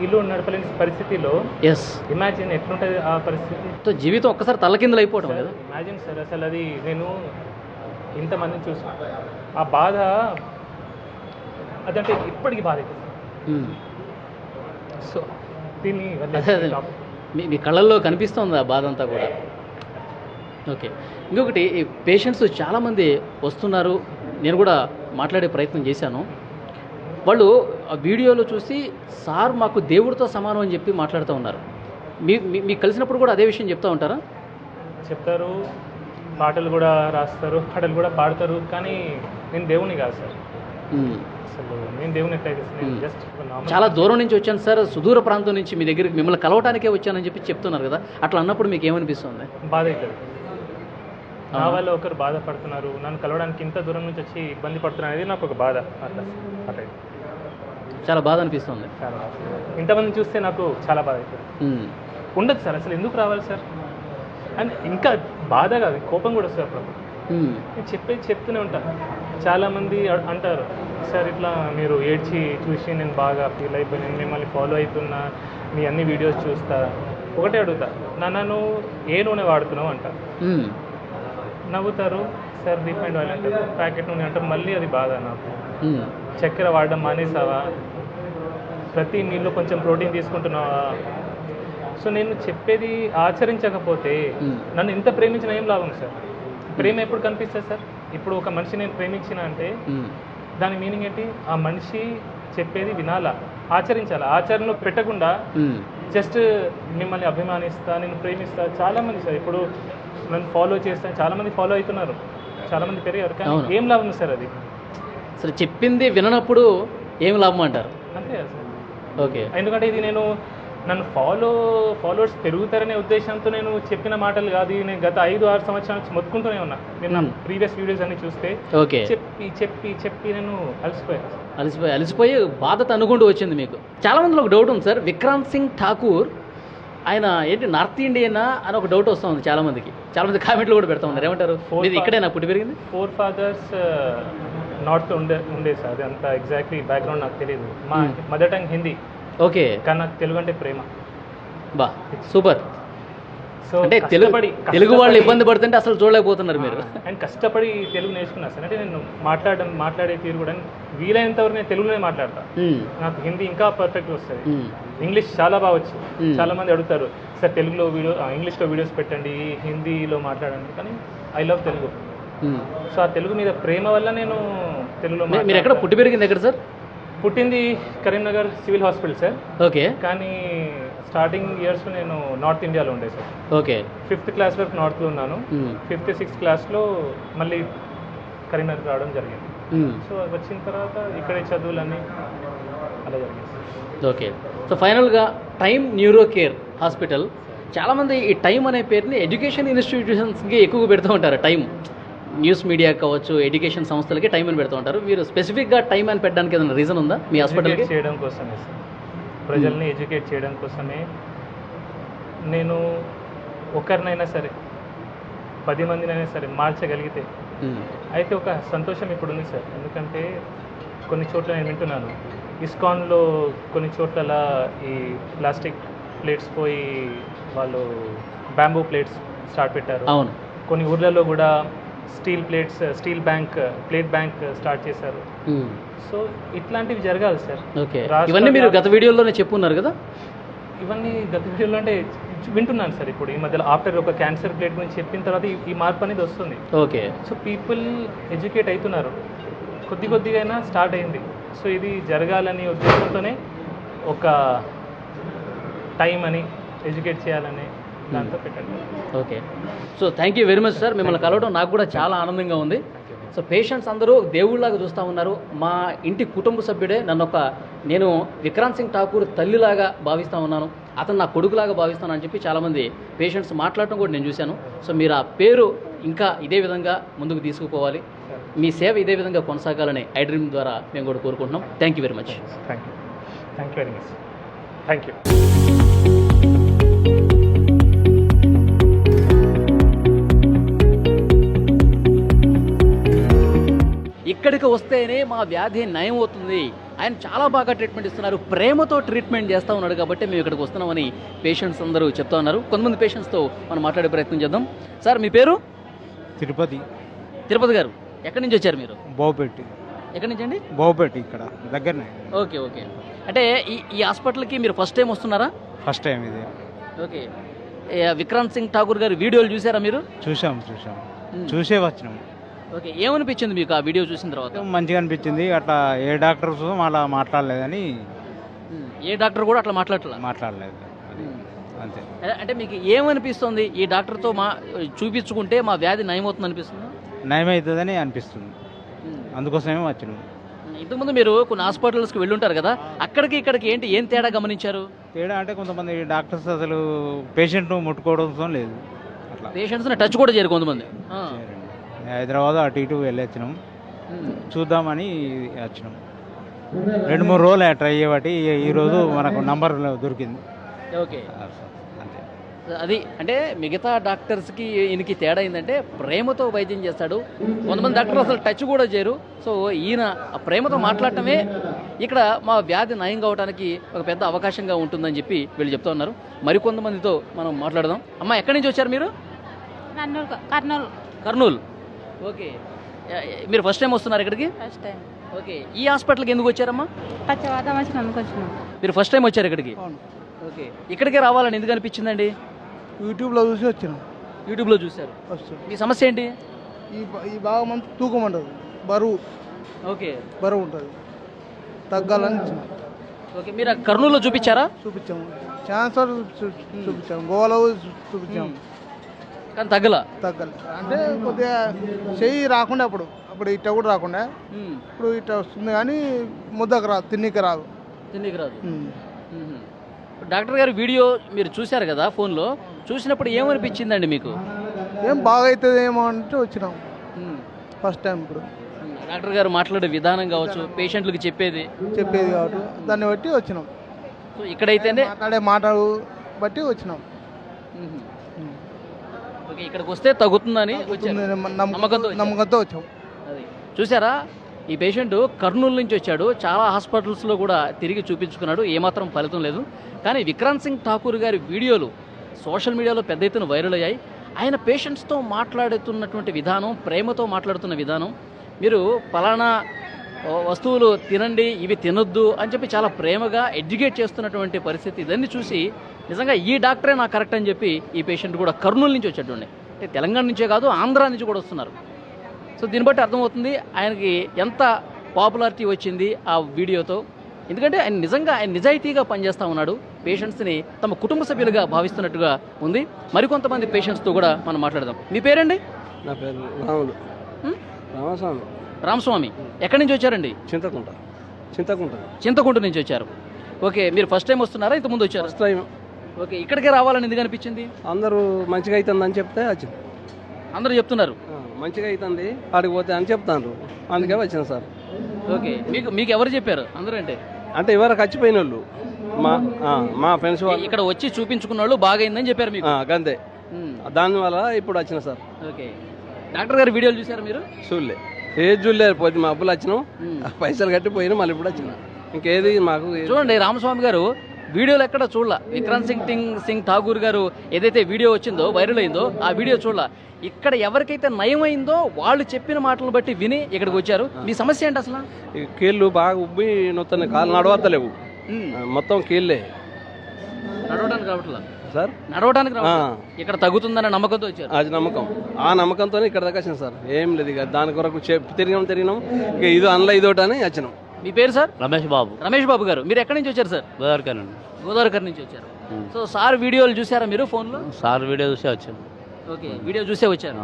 ఇల్లు నడపలేని పరిస్థితిలో ఇమాజిన్ ఎట్లుంటుంది ఆ పరిస్థితి. జీవితం ఒక్కసారి తలకిందులు అయిపోవడం. ఇమాజిన్ సార్, అసలు అది నేను ఇంతమందిని చూసిన ఆ బాధ అదంటే ఇప్పటికీ బాధ అవుతుంది. సో దీన్ని అదే మీ కళ్ళల్లో కనిపిస్తుంది ఆ బాధ అంతా కూడా. ఓకే, ఇంకొకటి పేషెంట్స్ చాలామంది వస్తున్నారు, నేను కూడా మాట్లాడే ప్రయత్నం చేశాను. వాళ్ళు ఆ వీడియోలో చూసి సార్ మాకు దేవుడితో సమానం అని చెప్పి మాట్లాడుతూ ఉన్నారు. మీకు కలిసినప్పుడు కూడా అదే విషయం చెప్తూ ఉంటారా? చెప్తారు, పాటలు కూడా రాస్తారు, పాటలు కూడా పాడతారు, కానీ నేను దేవుని కాదు సార్. అసలు నేను దేవుని ఎట్లయితే నేను జస్ట్ చాలా దూరం నుంచి వచ్చాను సార్, సుదూర ప్రాంతం నుంచి మీ దగ్గరికి మిమ్మల్ని కలవటానికే వచ్చానని చెప్పి చెప్తున్నారు కదా, అట్లా అన్నప్పుడు మీకు ఏమనిపిస్తుంది? బాధ అవుతుంది. నా వల్ల ఒకరు బాధపడుతున్నారు, నన్ను కలవడానికి ఇంత దూరం నుంచి వచ్చి ఇబ్బంది పడుతున్నారు అనేది నాకు ఒక బాధ. అట్లా అట్లా చాలా బాధ అనిపిస్తుంది. చాలా ఇంతమందిని చూస్తే నాకు చాలా బాధ అవుతుంది. ఉండదు సార్, అసలు ఎందుకు రావాలి సార్ అని ఇంకా బాధ కాదు, కోపం కూడా వస్తుంది అప్పుడు. నేను చెప్తూనే ఉంటాను. చాలామంది అంటారు, సార్ ఇట్లా మీరు ఏడ్చి చూసి నేను బాగా ఫీల్ అయిపోయి నేను మిమ్మల్ని ఫాలో అవుతున్నా, మీ అన్ని వీడియోస్ చూస్తా. ఒకటే అడుగుతా, నన్ను ఏ నూనె వాడుతున్నావు అంట. నవ్వుతారు, సార్ రిఫైండ్ ఆయిల్ అంటారు, ప్యాకెట్ నూనె అంటారు. మళ్ళీ అది బాధ నాకు. చక్కెర వాడడం మానేసావా, ప్రతి మీల్లో కొంచెం ప్రోటీన్ తీసుకుంటున్నావా. సో నేను చెప్పేది ఆచరించకపోతే నన్ను ఇంత ప్రేమించిన ఏం లాభం సార్? ప్రేమ ఎప్పుడు కనిపిస్తుంది సార్? ఇప్పుడు ఒక మనిషి నేను ప్రేమించిన అంటే దాని మీనింగ్ ఏంటి? ఆ మనిషి చెప్పేది వినాలా, ఆచరించాలా. ఆచరణలో పెట్టకుండా జస్ట్ మిమ్మల్ని అభిమానిస్తా, నేను ప్రేమిస్తా. చాలామంది సార్ ఇప్పుడు నన్ను ఫాలో చేస్తాను, చాలామంది ఫాలో అవుతున్నారు, చాలామంది పెరిగారు, కానీ ఏం లాభం సార్ అది? అసలు చెప్పింది విననప్పుడు ఏం లాభం అంటారు? అంతే కదా సార్. ఓకే, ఎందుకంటే ఇది నన్ను ఫాలోవర్స్ పెరుగుతారనే ఉద్దేశంతో నేను చెప్పిన మాటలు కాదు. నేను గత 5-6 సంవత్సరాల నుంచి మొత్తుకుంటూనే ఉన్నా. నేను నా ప్రీవియస్ వీడియోస్ అన్ని చూస్తే ఓకే చెప్పి చెప్పి చెప్పి నేను అలసిపోయి బాధ అనుకుంటూ వచ్చింది మీకు. చాలా మందిలో ఒక డౌట్ ఉంది సార్, విక్రాంత్ సింగ్ ఠాకూర్ ఆయన ఏంటి నార్త్ ఇండియనా అని ఒక డౌట్ వస్తుంది చాలా మంది కామెంట్లు కూడా పెడతా ఉన్నారు. ఏమంటారు? ఇది ఇక్కడేనా పుట్టి పెరిగింది? 4 fathers నార్త్ ఉండే సార్. అది అంత ఎగ్జాక్ట్లీ బ్యాక్గ్రౌండ్ నాకు తెలియదు. మా మదర్ టంగ్ హిందీ. ఓకే, కానీ నాకు తెలుగు అంటే ప్రేమ. బా సూపర్. సో అంటే తెలుగు వాళ్ళు ఇబ్బంది పడుతుంటే అసలు చూడలేకపోతున్నారు మీరు. అండ్ కష్టపడి తెలుగు నేర్చుకున్నా సార్. అంటే నేను మాట్లాడే తీరు కూడా వీలైనంత వరకు నేను తెలుగులోనే మాట్లాడతా. నాకు హిందీ ఇంకా పర్ఫెక్ట్గా వస్తుంది. ఇంగ్లీష్ చాలా బాగా వచ్చు. చాలా మంది అడుగుతారు, సార్ తెలుగులో ఇంగ్లీష్లో వీడియోస్ పెట్టండి, హిందీలో మాట్లాడండి, కానీ ఐ లవ్ తెలుగు. సో ఆ తెలుగు మీద ప్రేమ వల్ల నేను తెలుగులో. మీరు ఎక్కడ పుట్టి పెరిగింది ఎక్కడ సార్? పుట్టింది Karimnagar civil hospital sir. Okay, కానీ స్టార్టింగ్ ఇయర్స్లో నేను నార్త్ ఇండియాలో ఉండే సార్. ఓకే, 5th క్లాస్ వరకు నార్త్లో ఉన్నాను. 5th 6th క్లాస్లో మళ్ళీ కరీంనగర్ రావడం జరిగింది. సో వచ్చిన తర్వాత ఇక్కడే చదువులన్నీ అలా జరిగింది. ఓకే, సో ఫైనల్గా టైమ్ న్యూరో కేర్ హాస్పిటల్, చాలామంది ఈ టైం అనే పేరుని ఎడ్యుకేషన్ ఇన్స్టిట్యూషన్స్కి ఎక్కువగా పెడుతూ ఉంటారు. టైం న్యూస్ మీడియా కావచ్చు, ఎడ్యుకేషన్ సంస్థలకి టైం అని పెడుతూ ఉంటారు. మీరు స్పెసిఫిక్గా టైం అని పెట్టడానికి ఏదైనా రీజన్ ఉందా మీ హాస్పిటల్కి? చేయడం కోసమే సార్, ప్రజల్ని ఎడ్యుకేట్ చేయడం కోసమే. నేను ఒకరినైనా సరే 10 మందినైనా సరే మార్చగలిగితే అయితే ఒక సంతోషం ఇప్పుడు ఉంది సార్. ఎందుకంటే కొన్ని చోట్ల నేను వింటున్నాను, ఇస్కాన్లో కొన్ని చోట్ల ఈ ప్లాస్టిక్ ప్లేట్స్ పోయి వాళ్ళు బ్యాంబూ ప్లేట్స్ స్టార్ట్ పెట్టారు. అవును, కొన్ని ఊర్లలో కూడా స్టీల్ ప్లేట్ బ్యాంక్ స్టార్ట్ చేశారు. సో ఇట్లాంటివి జరగాలి సార్. ఓకే, ఇవన్నీ మీరు గత వీడియోలోనే చెప్పున్నారు కదా? ఇవన్నీ గత వీడియోలో అంటే వింటున్నాను సార్. ఇప్పుడు ఈ మధ్యలో ఆఫ్టర్ ఒక క్యాన్సర్ ప్లేట్ గురించి చెప్పిన తర్వాత ఈ మార్పు అనేది వస్తుంది. ఓకే, సో పీపుల్ ఎడ్యుకేట్ అవుతున్నారు, కొద్దిగా అయినా స్టార్ట్ అయింది. సో ఇది జరగాలని ఉద్దేశంతోనే ఒక టైం అని ఎడ్యుకేట్ చేయాలని దాంతో పెట్టండి. Okay, so thank you very much sir. మిమ్మల్ని కలవడం నాకు కూడా చాలా ఆనందంగా ఉంది. సో పేషెంట్స్ అందరూ దేవుళ్ళలాగా చూస్తూ ఉన్నారు. మా ఇంటి కుటుంబ సభ్యుడే. నేను విక్రాంత్ సింగ్ ఠాకూర్ తల్లిలాగా భావిస్తూ ఉన్నాను, అతను నా కొడుకులాగా భావిస్తాను అని చెప్పి చాలామంది పేషెంట్స్ మాట్లాడటం కూడా నేను చూశాను. సో మీరు ఆ పేరు ఇంకా ఇదే విధంగా ముందుకు తీసుకుపోవాలి, మీ సేవ ఇదే విధంగా కొనసాగాలని ఐ డ్రీమ్ ద్వారా మేము కూడా కోరుకుంటున్నాం. Thank you very much. Thank you very much. Thank you. ఇక్కడికి వస్తేనే మా వ్యాధి నయం అవుతుంది, ఆయన చాలా బాగా ట్రీట్మెంట్ ఇస్తున్నారు, ప్రేమతో ట్రీట్మెంట్ చేస్తూ ఉన్నాడు కాబట్టి మేము ఇక్కడికి వస్తున్నామని పేషెంట్స్ అందరూ చెప్తా ఉన్నారు. కొంతమంది పేషెంట్స్తో మనం మాట్లాడే ప్రయత్నం చేద్దాం. సార్ మీ పేరు? తిరుపతి గారు ఎక్కడి నుంచి వచ్చారు మీరు? బావుపెట్టి ఎక్కడి నుంచి అండి? బావుపెట్టి ఇక్కడ దగ్గరనే. Okay okay. అంటే ఈ హాస్పిటల్కి మీరు ఫస్ట్ టైం వస్తున్నారా? ఫస్ట్ టైం ఇది. ఓకే. విక్రాంత్ సింగ్ ఠాకూర్ గారి వీడియోలు చూసారా మీరు? చూసాం చూసే వచ్చినాం. ఓకే. ఏమనిపించింది మీకు ఆ వీడియో చూసిన తర్వాత? మంచిగా అనిపించింది. అట్లా ఏ డాక్టర్స్ అలా మాట్లాడలేదని. ఏ డాక్టర్ కూడా అట్లా మాట్లాడలేదు అది అంతే. అంటే మీకు ఏమనిపిస్తుంది, ఈ డాక్టర్తో చూపించుకుంటే మా వ్యాధి నయమవుతుంది అనిపిస్తుంది? నయమవుతుందని అనిపిస్తుంది, అందుకోసమే వచ్చినాం. ఇంతకుముందు మీరు కొన్ని హాస్పిటల్స్కి వెళ్ళుంటారు కదా, అక్కడికి ఇక్కడికి ఏం తేడా గమనించారు? తేడా అంటే కొంతమంది డాక్టర్స్ అసలు పేషెంట్ను ముట్టుకోవడం లేదు. అట్లా పేషెంట్స్ని టచ్ కూడా చేయరు కొంతమంది. హైదరాబాద్ అటు ఇటు వెళ్ళొచ్చినాం, చూద్దామని వచ్చినాం. 2-3 రోజులు ట్రై చేయబట్టి ఈరోజు మనకు నంబర్ దొరికింది. ఓకే. అంతే. అది అంటే మిగతా డాక్టర్స్కి ఈయనకి తేడా ఏంటంటే ప్రేమతో వైద్యం చేస్తాడు. కొంతమంది డాక్టర్లు అసలు టచ్ కూడా చేయరు. సో ఈయన ఆ ప్రేమతో మాట్లాడటమే ఇక్కడ మా వ్యాధి నయం కావడానికి ఒక పెద్ద అవకాశంగా ఉంటుందని చెప్పి వీళ్ళు చెప్తా ఉన్నారు. మరికొంతమందితో మనం మాట్లాడదాం. అమ్మ, ఎక్కడి నుంచి వచ్చారు మీరు? కర్నూలు. ఓకే. మీరు ఫస్ట్ టైం వస్తున్నారు ఇక్కడికి? First time. ఓకే. ఈ హాస్పిటల్కి ఎందుకు వచ్చారమ్మా? పచ్చవాతం వచ్చినందుకు వచ్చినాం. మీరు ఫస్ట్ టైం వచ్చారు ఇక్కడికి? ఓకే. ఇక్కడికే రావాలని ఎందుకు అనిపించిందండి? యూట్యూబ్లో చూసి వచ్చినాం. యూట్యూబ్లో చూశారు. ఫస్ట్ మీ సమస్య ఏంటి? ఈ బాగా మంది తూకం ఉంటుంది, బరువు ఉంటుంది, తగ్గాలని ఇచ్చినాం. ఓకే. మీరు కర్నూలులో చూపించారా? చూపించాము, క్యాన్సర్ చూపించాము, గోవాలో చూపించాము, కానీ తగ్గల. తగ్గాలి అంటే కొద్దిగా చెయ్యి రాకుండా అప్పుడు ఇట్ట కూడా రాకుండా ఇప్పుడు ఇట్ట వస్తుంది, కానీ ముద్దకు రాదు, తిన్నికి రాదు. డాక్టర్ గారు వీడియో మీరు చూశారు కదా ఫోన్లో, చూసినప్పుడు ఏమనిపించిందండి మీకు? ఏం బాగా అవుతుంది ఏమో అంటే వచ్చినాం ఫస్ట్ టైం. ఇప్పుడు డాక్టర్ గారు మాట్లాడే విధానం కావచ్చు, పేషెంట్లకు చెప్పేది కాబట్టి దాన్ని బట్టి వచ్చినాం. సో ఇక్కడైతేనే మాట్లాడే మాటలు బట్టి వచ్చినాం. ఓకే. ఇక్కడికి వస్తే తగ్గుతుందని నమ్మకంతో వచ్చాం. అది చూసారా, ఈ పేషెంట్ కర్నూలు నుంచి వచ్చాడు. చాలా హాస్పిటల్స్లో కూడా తిరిగి చూపించుకున్నాడు, ఏమాత్రం ఫలితం లేదు. కానీ విక్రాంత్ సింగ్ ఠాకూర్ గారి వీడియోలు సోషల్ మీడియాలో పెద్ద ఎత్తున వైరల్ అయ్యాయి. ఆయన పేషెంట్స్తో మాట్లాడుతున్నటువంటి విధానం, ప్రేమతో మాట్లాడుతున్న విధానం, మీరు పలానా వస్తువులు తినండి, ఇవి తినొద్దు అని చెప్పి చాలా ప్రేమగా ఎడ్యుకేట్ చేస్తున్నటువంటి పరిస్థితి, ఇదన్నీ చూసి నిజంగా ఈ డాక్టరే నాకు కరెక్ట్ అని చెప్పి ఈ పేషెంట్ కూడా కర్నూలు నుంచి వచ్చేటండి. అంటే తెలంగాణ నుంచే కాదు, ఆంధ్రా నుంచి కూడా వస్తున్నారు. సో దీన్ని బట్టి అర్థమవుతుంది ఆయనకి ఎంత పాపులారిటీ వచ్చింది ఆ వీడియోతో. ఎందుకంటే ఆయన నిజాయితీగా పనిచేస్తూ ఉన్నాడు, పేషెంట్స్ని తమ కుటుంబ సభ్యులుగా భావిస్తున్నట్టుగా ఉంది. మరికొంతమంది పేషెంట్స్తో కూడా మనం మాట్లాడదాం. మీ పేరండి? నా పేరు రామస్వామి. రామస్వామి. ఎక్కడి నుంచి వచ్చారండి? చింతకుంట నుంచి వచ్చారు. ఓకే. మీరు ఫస్ట్ టైం వస్తున్నారా, ఇంతకుముందు వచ్చారు? First time. ఓకే. ఇక్కడికే రావాలని ఎందుకు అనిపించింది? అందరూ మంచిగా అవుతుందని చెప్తే వచ్చింది. అందరూ చెప్తున్నారు మంచిగా అవుతుంది, ఆడికి పోతే అని చెప్తాను, అందుకే వచ్చిన సార్. ఓకే. మీకు ఎవరు చెప్పారు? అందరూ అంటే ఎవరు చచ్చిపోయిన వాళ్ళు మా ఫ్రెండ్స్ వాళ్ళు ఇక్కడ వచ్చి చూపించుకున్న వాళ్ళు బాగైందని చెప్పారు మీకు? అంతే. దానివల్ల ఇప్పుడు వచ్చిన సార్. ఓకే. డాక్టర్ గారి వీడియోలు చూసారు మీరు? చూడలేదు, పోతే మా అప్పులు వచ్చినాం, పైసలు కట్టి పోయినా మళ్ళీ ఇప్పుడు వచ్చిన. ఇంకేది మాకు చూడండి, రామస్వామి గారు వీడియోలు ఎక్కడ చూడాల. విక్రాంత్ సింగ్ ఠాకూర్ గారు ఏదైతే వీడియో వచ్చిందో, వైరల్ అయిందో, ఆ వీడియో చూడాల. ఇక్కడ ఎవరికైతే నయమైందో వాళ్ళు చెప్పిన మాటలను బట్టి విని ఇక్కడికి వచ్చారు. మీ సమస్య ఏంటి అసలు? కీళ్ళు బాగా ఉబ్బి నొత్తాయి, కాళ్ళు నడవత్తలేవు, మొత్తం కీళ్ళే. నడవడానికి రావట్లా సార్? నడవడానికి ఇక్కడ తగ్గుతుందన్న నమ్మకంతో వచ్చారు. అది నమ్మకం, ఆ నమ్మకంతోనే ఇక్కడ దాకా వచ్చినాం సార్. ఏం లేదు, ఇక దాని కొరకు తిరిగినాం, ఇక ఇది అందులో ఇదోటి అని వచ్చినాం. మీ పేరు సార్? రమేష్ బాబు గారు. మీరు ఎక్కడి నుంచి వచ్చారు సార్? గోదావరికర్ నుంచి వచ్చారు. సో సార్ వీడియోలు చూసారా మీరు ఫోన్లో? సార్ వీడియో చూసే వచ్చాను. ఓకే. వీడియో చూసే వచ్చారు.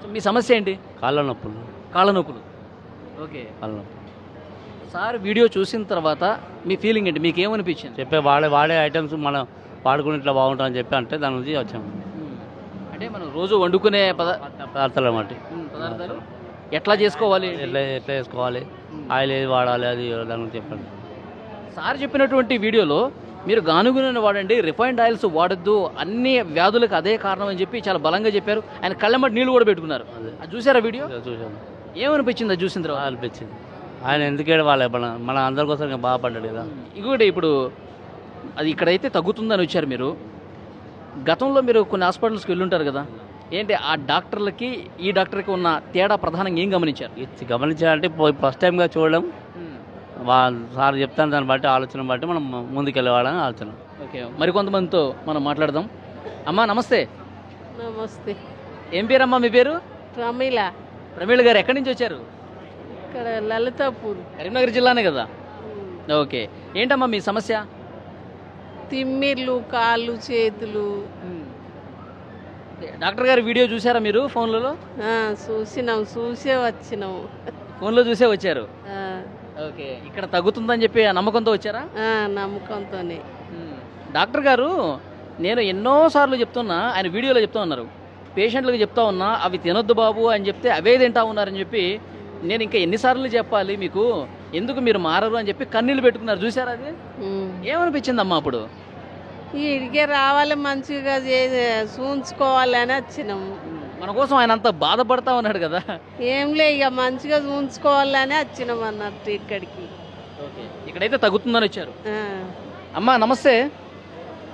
సో మీ సమస్య ఏంటి? కాళ్ళ నొప్పులు. ఓకే. కాళ్ళ నొప్పులు. సార్ వీడియో చూసిన తర్వాత మీ ఫీలింగ్ ఏంటి? మీకు ఏమనిపించింది? చెప్పే వాడే ఐటమ్స్ మనం వాడుకుని ఇట్లా బాగుంటుందని చెప్పి అంటే దాని నుంచి వచ్చాము. అంటే మనం రోజు వండుకునే పదార్థాలు అన్నమాట. పదార్థాలు ఎట్లా చేసుకోవాలి, ఎట్లా చేసుకోవాలి, ఆయిల్ ఏది వాడాలి, అది దాని గురించి చెప్పండి. సార్ చెప్పినటువంటి వీడియోలో మీరు గానుగ నూనె వాడండి, రిఫైన్డ్ ఆయిల్స్ వాడద్దు, అన్ని వ్యాధులకు అదే కారణం అని చెప్పి చాలా బలంగా చెప్పారు. ఆయన కళ్ళమ్మటి నీళ్ళు కూడా పెట్టుకున్నారు. అది చూసారా వీడియో? చూసాను. ఏమనిపించింది అది చూసిన తర్వాత? అనిపించింది ఆయన ఎందుకేడు వాళ్ళ మన అందరి కోసం బాగుపడ్డాడు కదా. ఇంకొకటి, ఇప్పుడు అది ఇక్కడైతే తగ్గుతుందని వచ్చారు మీరు. గతంలో మీరు కొన్ని హాస్పిటల్స్కి వెళ్ళుంటారు కదా, ఏంటి ఆ డాక్టర్లకి ఈ డాక్టర్కి ఉన్న తేడా ప్రధానంగా ఏం గమనించారు? ఇది గమనించాలంటే ఫస్ట్ టైంగా చూడడం, సార్ చెప్తాను దాన్ని బట్టి ఆలోచన బట్టి మనం ముందుకెళ్ళవాలని ఆలోచన. ఓకే, మరికొంతమందితో మనం మాట్లాడదాం. అమ్మా నమస్తే. నమస్తే. ఏం పేరమ్మా మీ పేరు? ప్రమీల. ప్రమీళ గారు ఎక్కడి నుంచి వచ్చారు? ఇక్కడ లలితాపూర్. కరీంనగర్ జిల్లానే కదా? ఓకే, ఏంటమ్మా మీ సమస్య? తిమ్మిర్లు, కాళ్ళు, చేతులు. డాక్టర్ గారి వీడియో చూసారా మీరు ఫోన్లలో? చూసే వచ్చినాం. ఫోన్లో చూసే వచ్చారు. ఆ, ఓకే, ఇక్కడ తగ్గుతుందని చెప్పి ఆ నమ్మకంతో వచ్చారా? నమ్మకంతోనే. డాక్టర్ గారు నేను ఎన్నోసార్లు చెప్తున్నా, ఆయన వీడియోలో చెప్తా ఉన్నారు, పేషెంట్లకు చెప్తా ఉన్నా అవి తినొద్దు బాబు అని చెప్తే అవే తింటా ఉన్నారని చెప్పి నేను ఇంకా ఎన్నిసార్లు చెప్పాలి మీకు, ఎందుకు మీరు మారరు అని చెప్పి కన్నీళ్ళు పెట్టుకున్నారు. చూసారా అది? ఏమనిపించిందమ్మా అప్పుడు? ఇడికే రావాలి, మంచిగా చూంచుకోవాలని వచ్చినాము. మన కోసం ఆయన అంత బాధపడతా ఉన్నాడు కదా. ఏంలే, ఇక మంచిగా చూంచుకోవాలని వచ్చినాం అన్నట్టు ఇక్కడికి. ఓకే, ఇక్కడైతే తగ్గుతుందని వచ్చారు. ఆ. అమ్మా నమస్తే,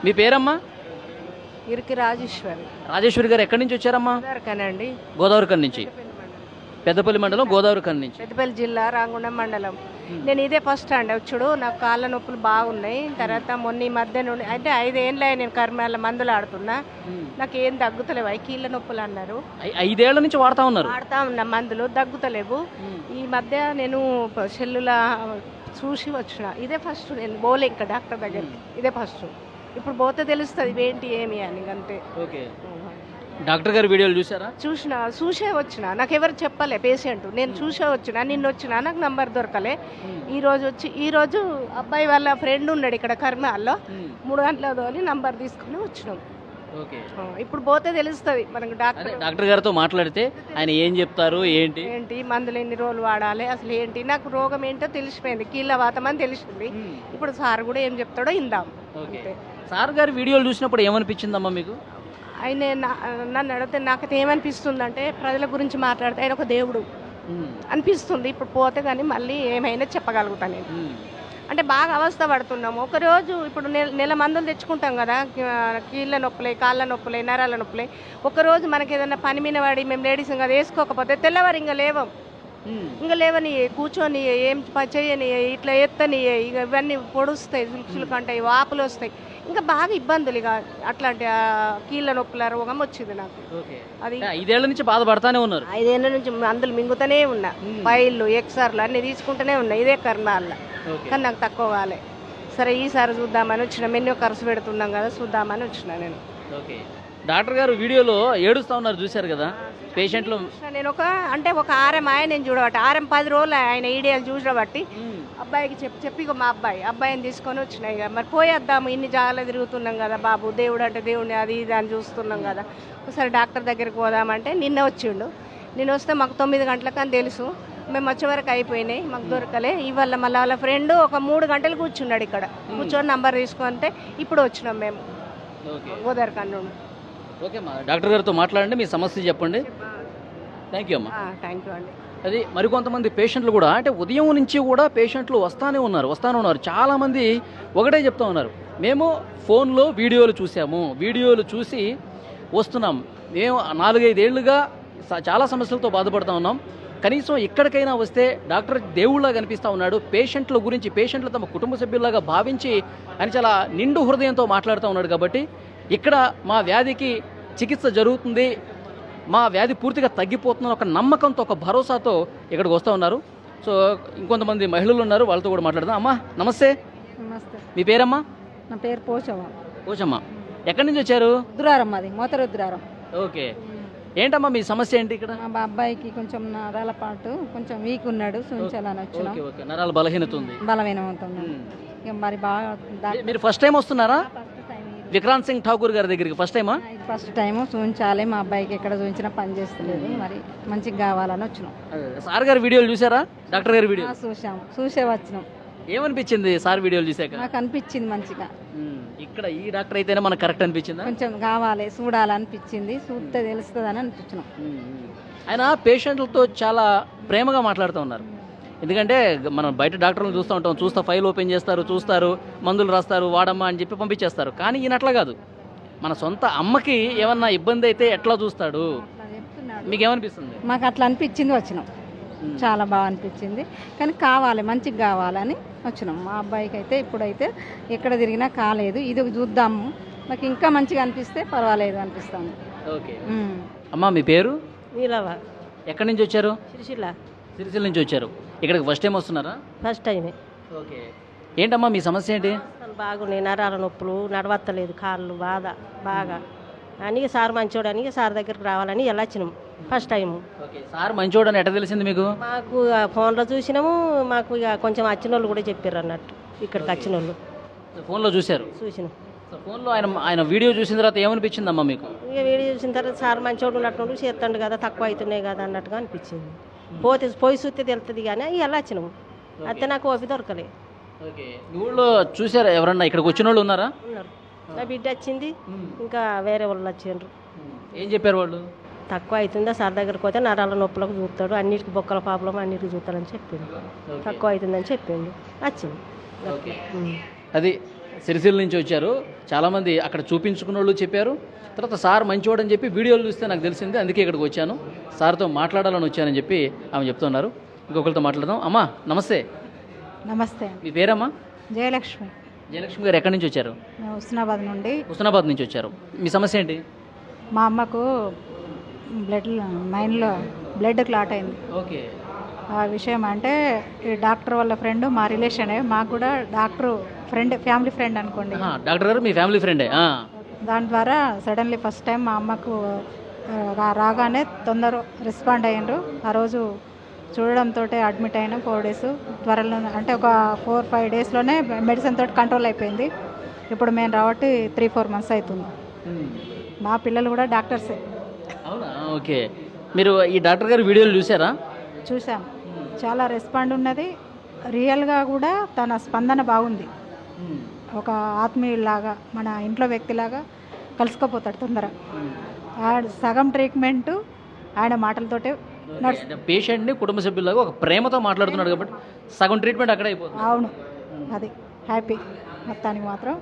మీ పేరమ్మా? ఇరికి రాజేశ్వరి. రాజేశ్వరి గారు ఎక్కడి నుంచి వచ్చారమ్మా? కనండి, గోదావరి కన్ నుంచి. పెద్దపల్లి మండలం, గోదావరి కన్ నుంచి. పెద్దపల్లి జిల్లా, రాంగుండం మండలం. నేను ఇదే ఫస్ట్ అండి వచ్చుడు. నాకు కాళ్ళ నొప్పులు బాగున్నాయి. తర్వాత మొన్న ఈ మధ్య నుండి అంటే 5 ఏళ్ళ నేను కర్మాల మందులు ఆడుతున్నా, నాకు ఏం తగ్గుతలేవు. కీళ్ళ నొప్పులు అన్నారు. 5 ఏళ్ల నుంచి వాడుతా ఉన్నారు? వాడుతా ఉన్నా, మందులు తగ్గుతలేవు. ఈ మధ్య నేను సెల్లుల చూసి వచ్చిన. ఇదే ఫస్ట్ నేను పోలే ఇంకా డాక్టర్ దగ్గరికి, ఇదే ఫస్ట్. ఇప్పుడు పోతే తెలుస్తుంది ఇవేంటి ఏమి అని. అంతే. ఓకే, డాక్టర్ గారి వీడియోలు చూసారా? చూసే వచ్చిన. నాకు ఎవరు చెప్పలే పేషెంట్, నేను చూసే వచ్చిన. నిన్న వచ్చిన, నాకు నంబర్ దొరకలే. ఈ రోజు అబ్బాయి వాళ్ళ ఫ్రెండ్ ఉన్నాడు ఇక్కడ కర్మాల్లో, 3 గంటల తోలి నంబర్ తీసుకుని వచ్చినాం. ఓకే, ఇప్పుడు పోతే తెలుస్తుంది మనకు. డాక్టర్ గారితో మాట్లాడితే ఆయన ఏం చెప్తారు, ఏంటి మందులు ఎన్ని రోజులు వాడాలి, అసలు ఏంటి, నాకు రోగం ఏంటో తెలిసిపోయింది. కీళ్ళ వాతం అని తెలిసింది. ఇప్పుడు సార్ కూడా ఏం చెప్తాడో ఇందాం. సార్ గారి వీడియోలు చూసినప్పుడు ఏమనిపించిందమ్మా మీకు? ఆయన నన్ను అడిగితే నాకైతే ఏమనిపిస్తుంది అంటే, ప్రజల గురించి మాట్లాడితే ఆయన ఒక దేవుడు అనిపిస్తుంది. ఇప్పుడు పోతే కానీ మళ్ళీ ఏమైనా చెప్పగలుగుతాను నేను. అంటే బాగా అవస్థ పడుతున్నాము. ఒకరోజు ఇప్పుడు నెల మందులు తెచ్చుకుంటాం కదా, కీళ్ళ నొప్పులే, కాళ్ళ నొప్పులే, నరాల నొప్పులే. ఒకరోజు మనకి ఏదైనా పని మీద వాడి మేము లేడీస్ ఇంకా వేసుకోకపోతే తెల్లవారు ఇంకా లేవం, ఇంకా లేవని కూర్చొని ఏం చేయని, ఇట్లా ఎత్తని, ఇక ఇవన్నీ పొడుస్తాయి, చులుచులు కంటాయి, వాపులు వస్తాయి, ఇంకా బాగా ఇబ్బందులు. ఇక అట్లాంటి కీళ్ళ నొప్పుల రోగం వచ్చింది నాకు. అది 5 ఏళ్ల నుంచి బాధపడతానే ఉన్నారు. 5 ఏళ్ళ నుంచి మందులు మింగుతూనే ఉన్నా, ఫైళ్ళు, ఎక్స్ఆర్లు అన్ని తీసుకుంటూనే ఉన్నా ఇదే కర్మాల. కానీ నాకు తక్కువ కాలే. సరే ఈసారి చూద్దామని వచ్చిన. ఎన్నో ఖర్చు పెడుతున్నాం కదా, చూద్దామని వచ్చిన నేను. ఓకే, డాక్టర్ గారు వీడియోలో ఏడుస్తా ఉన్నారు చూశారు కదా పేషెంట్లు. నేను ఒక ఆరం నేను చూడబట్టి 10 రోజులు ఆయన ఈడియాలు చూడబట్టి అబ్బాయికి చెప్పి మా అబ్బాయిని తీసుకొని వచ్చినాయి. ఇక మరి పోయేద్దాము, ఇన్ని జాగాలో తిరుగుతున్నాం కదా బాబు, దేవుడు అంటే దేవుడిని అది ఇది అని చూస్తున్నాం కదా, ఒకసారి డాక్టర్ దగ్గరికి పోదామంటే నిన్న వచ్చిండు. నేను వస్తే మాకు 9 గంటలకు అని తెలుసు, మేము వచ్చే వరకు అయిపోయినాయి, మాకు దొరకలే. ఇవాళ మళ్ళీ వాళ్ళ ఫ్రెండ్ ఒక 3 గంటలు కూర్చున్నాడు ఇక్కడ, కూర్చొని నంబర్ తీసుకుంటే ఇప్పుడు వచ్చినాం మేము గోదావరి కన్ను. ఓకే అమ్మా, డాక్టర్ గారితో మాట్లాడండి, మీ సమస్య చెప్పండి. థ్యాంక్ యూ అమ్మా. థ్యాంక్ యూ అండి. అది మరికొంతమంది పేషెంట్లు కూడా, అంటే ఉదయం నుంచి కూడా పేషెంట్లు వస్తానే ఉన్నారు. చాలామంది ఒకటే చెప్తా ఉన్నారు, మేము ఫోన్లో వీడియోలు చూసాము, వీడియోలు చూసి వస్తున్నాం, మేము 4-5 ఏళ్ళుగా చాలా సమస్యలతో బాధపడుతూ ఉన్నాం, కనీసం ఎక్కడికైనా వస్తే డాక్టర్ దేవుళ్ళగా కనిపిస్తూ ఉన్నాడు, పేషెంట్ల గురించి పేషెంట్లు తమ కుటుంబ సభ్యుల్లాగా భావించి అని చాలా నిండు హృదయంతో మాట్లాడుతూ ఉన్నాడు. కాబట్టి ఇక్కడ మా వ్యాధికి చికిత్స జరుగుతుంది, మా వ్యాధి పూర్తిగా తగ్గిపోతుందని ఒక నమ్మకంతో, ఒక భరోసాతో ఇక్కడికి వస్తూ ఉన్నారు. సో ఇంకొంతమంది మహిళలు ఉన్నారు, వాళ్ళతో కూడా మాట్లాడదాం. అమ్మా నమస్తే. నమస్తే. మీ పేరమ్మా? నా పేరు పోచమ్మ. ఎక్కడి నుంచి వచ్చారు? రుద్రారం, అది మోత రుద్రారం. ఓకే, ఏంటమ్మా మీ సమస్య ఏంటి? ఇక్కడ మా అబ్బాయికి కొంచెం నరాల పాటు కొంచెం వీక్ ఉన్నాడు, చూపించాలని వచ్చినాం. ఓకే, నరాల బలహీనత ఉంది. ఇక మరి బాగా మీరు ఫస్ట్ టైం వస్తున్నారా విక్రాంత్ సింగ్ ఠాకూర్ గారి దగ్గరికి? ఫస్ట్ టైమా? ఫస్ట్ టైం చూపించాలి, మా అబ్బాయికి ఎక్కడ చూపించినా పని చేస్తలేదు, మరి మంచిగా కావాలని వచ్చినాం. సార్ గారి వీడియోలు చూసారా? డాక్టర్ గారి వీడియో చూసే వచ్చినాం. ఏమనిపించింది సార్ వీడియోలు చూసాక? నాకు అనిపించింది మంచిగా. ఇక్కడ ఈ డాక్టర్ అయితేనే మనకు కరెక్ట్ అనిపించిందా? కొంచెం కావాలి, చూడాలనిపించింది, చూస్తే తెలుస్తుంది అని అనిపించినాం. ఆయన పేషెంట్లతో చాలా ప్రేమగా మాట్లాడుతూ ఉన్నారు. ఎందుకంటే మనం బయట డాక్టర్లను చూస్తూ ఉంటాం, చూస్తా ఫైల్ ఓపెన్ చేస్తారు, చూస్తారు, మందులు రాస్తారు, వాడమ్మా అని చెప్పి పంపించేస్తారు. కానీ ఈయన అట్లా కాదు, మన సొంత అమ్మకి ఏమన్నా ఇబ్బంది అయితే ఎట్లా చూస్తాడు? మీకు ఏమనిపిస్తుంది? మాకు అట్లా అనిపించింది, వచ్చినాం. చాలా బాగా అనిపించింది, కానీ కావాలి, మంచిగా కావాలని వచ్చినాం. మా అబ్బాయికి అయితే ఇప్పుడైతే ఎక్కడ తిరిగినా కాలేదు, ఇది చూద్దాము, మాకు ఇంకా మంచిగా అనిపిస్తే పర్వాలేదు అనిపిస్తుంది. ఓకే. అమ్మా మీ పేరు? నీలవ ఎక్కడి నుంచి వచ్చారు? సిరిసిల్ల. సిరిసిల్ల నుంచి వచ్చారు. ఇక్కడికి ఫస్ట్ టైం వస్తున్నారా? ఫస్ట్ టైమే. ఓకే. ఏంటమ్మా మీ సమస్య ఏంటి? బాగున్నాయి, నరాల నొప్పులు, నడవత్తలేదు, కాళ్ళు బాధ బాగా అని సార్ మంచోడని సార్ దగ్గరికి రావాలని ఎలా వచ్చినాము ఫస్ట్ టైం. ఓకే. సార్ మంచోడని ఎట్లా తెలిసింది మీకు? మాకు ఫోన్లో చూసినాము, మాకు ఇక కొంచెం వచ్చిన వాళ్ళు కూడా చెప్పారు అన్నట్టు, ఇక్కడికి వచ్చిన వాళ్ళు ఫోన్లో చూశారు? చూసినాం. ఫోన్లో ఆయన వీడియో చూసిన తర్వాత ఏమనిపించిందమ్మా మీకు? ఇక వీడియో చూసిన తర్వాత సార్ మంచోడు ఉన్నట్టు చేస్తాడు కదా, తక్కువ అవుతున్నాయి కదా అన్నట్టుగా అనిపించింది. పోయి చూస్తే తెలుస్తుంది కానీ ఎలా వచ్చినాము, అయితే నాకు ఓపి దొరకలే. ఓకే. ఊళ్ళో చూసారా ఎవరన్నా? ఇక్కడికి వచ్చిన వాళ్ళు ఉన్నారా? ఉన్నారు. నా బిడ్డ వచ్చింది, ఇంకా వేరే వాళ్ళు వచ్చిండ్రు. ఏం చెప్పారు వాళ్ళు? తక్కువ అవుతుందా సార్ దగ్గరికి పోతే నరాల నొప్పులకు చూస్తాడు, అన్నిటికి బొక్కల ప్రాబ్లం అన్నిటికి చూస్తాడని చెప్పిండు. తక్కువ అవుతుందని చెప్పిండు, వచ్చింది. ఓకే. అది సిరిసిల్ల నుంచి వచ్చారు. చాలామంది అక్కడ చూపించుకున్న వాళ్ళు చెప్పారు. తర్వాత సార్ మంచివాడని చెప్పి వీడియోలు చూస్తే నాకు తెలిసింది, అందుకే ఇక్కడికి వచ్చాను, సార్తో మాట్లాడాలని వచ్చానని చెప్పి ఆమె చెప్తున్నారు. ఇంకొకరితో మాట్లాడదాం. అమ్మా నమస్తే. నమస్తే. మీ పేరమ్మా? జయలక్ష్మి. జయలక్ష్మి గారు ఎక్కడి నుంచి వచ్చారు? మేము హుస్నాబాద్ నుండి. హుస్నాబాద్ నుంచి వచ్చారు. మీ సమస్య ఏంటి? మా అమ్మకు మైండ్లో బ్లడ్ క్లాట్ అయింది. ఓకే. ఆ విషయం అంటే ఈ డాక్టర్ వాళ్ళ ఫ్రెండ్, మా రిలేషనే, మాకు కూడా డాక్టర్ ఫ్రెండ్, ఫ్యామిలీ ఫ్రెండ్ అనుకోండి. డాక్టర్ గారు మీ ఫ్యామిలీ ఫ్రెండే? దాని ద్వారా సడన్లీ ఫస్ట్ టైం మా అమ్మకు రాగానే తొందర రెస్పాండ్ అయ్యిండ్రు. ఆ రోజు చూడడంతో అడ్మిట్ అయినా 4 days త్వరలో, అంటే ఒక 4-5 daysలోనే మెడిసిన్ తోటి కంట్రోల్ అయిపోయింది. ఇప్పుడు మేము రాబట్టి 3-4 months అవుతుంది. మా పిల్లలు కూడా డాక్టర్సే. అవునా? ఓకే. మీరు ఈ డాక్టర్ గారు వీడియోలు చూసారా? చూసాం, చాలా రెస్పాండ్ ఉన్నది. రియల్గా కూడా తన స్పందన బాగుంది. ఒక ఆత్మీయులాగా, మన ఇంట్లో వ్యక్తిలాగా కలిసిపోతాడు తొందర. సగం ట్రీట్మెంట్ ఆయన మాటలతోటే పేషెంట్ని కుటుంబ సభ్యులాగా ఒక ప్రేమతో మాట్లాడుతున్నాడు కాబట్టి సగం ట్రీట్మెంట్ అక్కడే అయిపోతుంది. అవును, అది హ్యాపీ. మొత్తానికి మాత్రం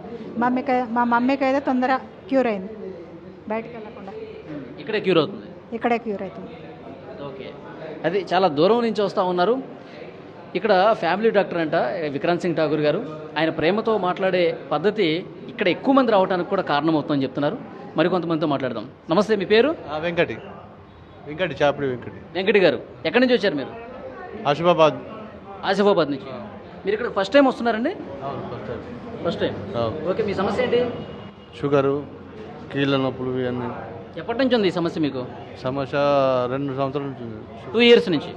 మా మమ్మీకి అయితే తొందర క్యూర్ అయింది, బయటకు వెళ్ళకుండా ఇక్కడే క్యూర్ అవుతుంది. ఇక్కడే క్యూర్ అవుతుంది. ఓకే. అది చాలా దూరం నుంచి వస్తూ ఉన్నారు. ఇక్కడ ఫ్యామిలీ డాక్టర్ అంట విక్రాంత్ సింగ్ ఠాకూర్ గారు. ఆయన ప్రేమతో మాట్లాడే పద్ధతి ఇక్కడ ఎక్కువ మంది రావడానికి కూడా కారణమవుతుందని చెప్తున్నారు. మరికొంతమందితో మాట్లాడదాం. నమస్తే, మీ పేరు? వెంకటి చాపిడి వెంకటి. వెంకటి గారు ఎక్కడి నుంచి వచ్చారు మీరు? ఆసిఫాబాద్ నుంచి. మీరు ఇక్కడ ఫస్ట్ టైం వస్తున్నారండి? First time. ఓకే. మీ సమస్య ఏంటి? షుగరు, కీళ్ళ నొప్పులు ఇవన్నీ. ఎప్పటి నుంచి ఉంది ఈ సమస్య మీకు? సమస్య 2 సంవత్సరాల నుంచి ఉంది. 2 years నుంచి.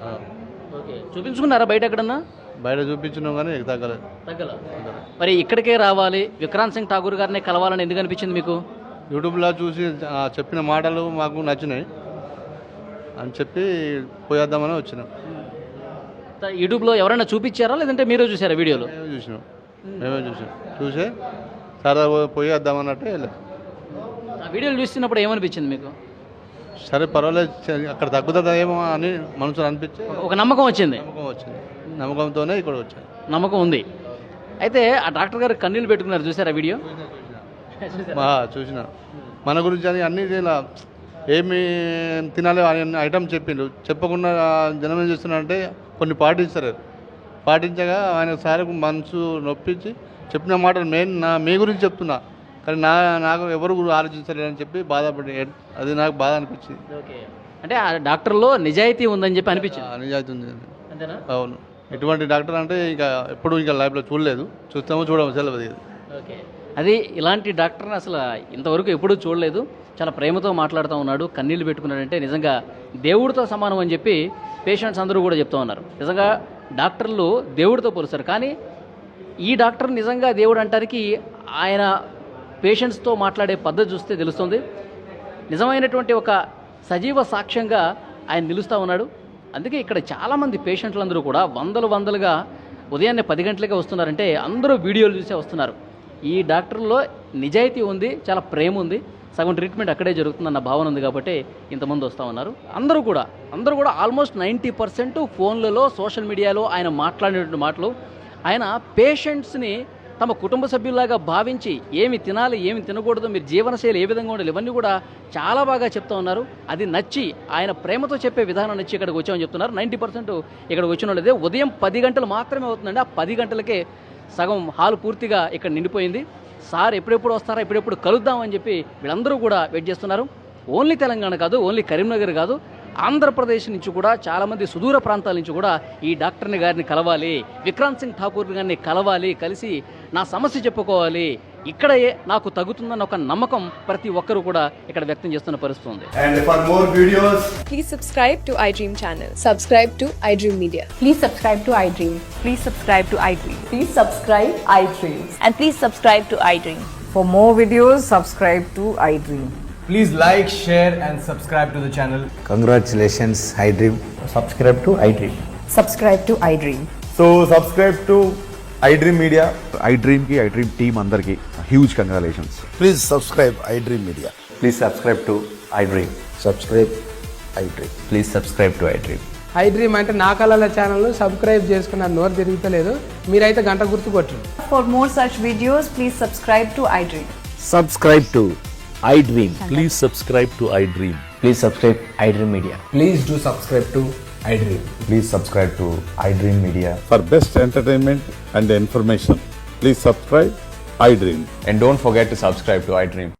ఓకే. చూపించుకున్నారా బయట ఎక్కడన్నా? బయట చూపించినాం కానీ తగ్గలేదు. మరి ఇక్కడికే రావాలి, విక్రాంత్ సింగ్ ఠాకూర్ గారిని కలవాలని ఎందుకు అనిపించింది మీకు? యూట్యూబ్లో చూసి చెప్పిన మాటలు మాకు నచ్చినాయి అని చెప్పి పోయేద్దామని వచ్చినాం. యూట్యూబ్లో ఎవరైనా చూపించారా లేదంటే మీరే చూసారా వీడియోలో? మేమే చూసే సరే పోయేద్దామన్నట్టు వెళ్ళాం. ఆ వీడియోలు చూస్తున్నప్పుడు ఏమనిపించింది మీకు? సరే పర్వాలేదు, అక్కడ తగ్గుతుందేమో అని మనసులో అనిపించి ఒక నమ్మకం వచ్చింది. నమ్మకంతోనే ఇక్కడ వచ్చాను. నమ్మకం ఉంది. అయితే ఆ డాక్టర్ గారు కన్నీళ్ళు పెట్టుకున్నారు, చూసారా వీడియో? చూసిన మన గురించి అని అన్ని ఇలా ఏమి తినాలి అని ఐటమ్ చెప్పిండు. చెప్పకుండా జనం ఏం చేస్తున్నారంటే కొన్ని పాటించగా ఆయన సార్ మనసు నొప్పించి చెప్పిన మాటలు మీ గురించి చెప్తున్నా, కానీ నాకు ఎవరు ఆలోచించలేదని చెప్పి బాధపడి, అది నాకు బాధ అనిపించింది. అంటే ఆ డాక్టర్లో నిజాయితీ ఉందని చెప్పి అనిపించింది. నిజాయితీ ఉంది. అవును. ఎటువంటి డాక్టర్ అంటే ఇక ఎప్పుడు ఇంకా లైఫ్లో చూడలేదు, చూడము సెలవు. ఓకే. అది ఇలాంటి డాక్టర్ని అసలు ఇంతవరకు ఎప్పుడూ చూడలేదు. చాలా ప్రేమతో మాట్లాడుతూ ఉన్నాడు, కన్నీళ్ళు పెట్టుకున్నాడంటే నిజంగా దేవుడితో సమానం అని చెప్పి పేషెంట్స్ అందరూ కూడా చెప్తూ ఉన్నారు. నిజంగా డాక్టర్లు దేవుడితో పోలుస్తారు, కానీ ఈ డాక్టర్ నిజంగా దేవుడు అంటానికి ఆయన పేషెంట్స్తో మాట్లాడే పద్ధతి చూస్తే తెలుస్తుంది. నిజమైనటువంటి ఒక సజీవ సాక్ష్యంగా ఆయన నిలుస్తూ ఉన్నాడు. అందుకే ఇక్కడ చాలామంది పేషెంట్లందరూ కూడా వందలుగా ఉదయాన్నే 10 గంటలకే వస్తున్నారంటే అందరూ వీడియోలు చూసే వస్తున్నారు. ఈ డాక్టర్లో నిజాయితీ ఉంది, చాలా ప్రేమ ఉంది, సగం ట్రీట్మెంట్ అక్కడే జరుగుతుందన్న భావన ఉంది కాబట్టి ఇంతమంది వస్తూ ఉన్నారు. అందరూ కూడా ఆల్మోస్ట్ 90% ఫోన్లలో, సోషల్ మీడియాలో ఆయన మాట్లాడినటువంటి మాటలు, ఆయన పేషెంట్స్ని తమ కుటుంబ సభ్యుల్లాగా భావించి ఏమి తినాలి ఏమి తినకూడదు, మీరు జీవనశైలి ఏ విధంగా ఉండాలి, ఇవన్నీ కూడా చాలా బాగా చెప్తా ఉన్నారు. అది నచ్చి ఆయన ప్రేమతో చెప్పే విధానం నచ్చి ఇక్కడికి వచ్చామని చెప్తున్నారు. 90% ఇక్కడికి వచ్చిన వాళ్ళదే. ఉదయం 10 గంటలు మాత్రమే అవుతుందండి. ఆ 10 గంటలకే సగం హాల్ పూర్తిగా ఇక్కడ నిండిపోయింది. సార్ ఎప్పుడెప్పుడు వస్తారా, ఎప్పుడెప్పుడు కలుద్దామని చెప్పి వీళ్ళందరూ కూడా వెయిట్ చేస్తున్నారు. ఓన్లీ తెలంగాణ కాదు, ఓన్లీ కరీంనగర్ కాదు, ఆంధ్రప్రదేశ్ నుంచి కూడా చాలామంది సుదూర ప్రాంతాల నుంచి కూడా ఈ డాక్టర్ని గారిని కలవాలి, విక్రాంత్ సింగ్ ఠాకూర్ గారిని కలవాలి, కలిసి నా సమస్య చెప్పుకోవాలి, ఇక్కడే నాకు తగ్గుతుందన్న ఒక నమ్మకం ప్రతి ఒక్కరూ కూడా ఇక్కడ వ్యక్తం చేస్తున్న పరిస్థితి ఉంది. And for more videos, please subscribe to iDream channel. Subscribe to iDream Media. Please subscribe to iDream. Please subscribe to iDream. Please subscribe iDream. And please subscribe to iDream. For more videos, subscribe to iDream. please like, share and subscribe to the channel. Congratulations, iDream. Subscribe to iDream. Subscribe to iDream. So subscribe to iDream Media. iDream ki iDream team andarki huge congratulations. Please subscribe iDream media. Please subscribe to iDream. Subscribe iDream. Please subscribe to iDream. iDream అంటే నా కళల channel subscribe చేసుకున్న నోరు తిరుగుతలేదు, మీరైతే గంట గుర్తు కొట్టండి. For more such videos, please subscribe to iDream. Subscribe to iDream. Please subscribe to iDream. Please subscribe iDream Media. Please do subscribe to iDream. Please subscribe to iDream Media. For best entertainment and information, please subscribe iDream. And don't forget to subscribe to iDream.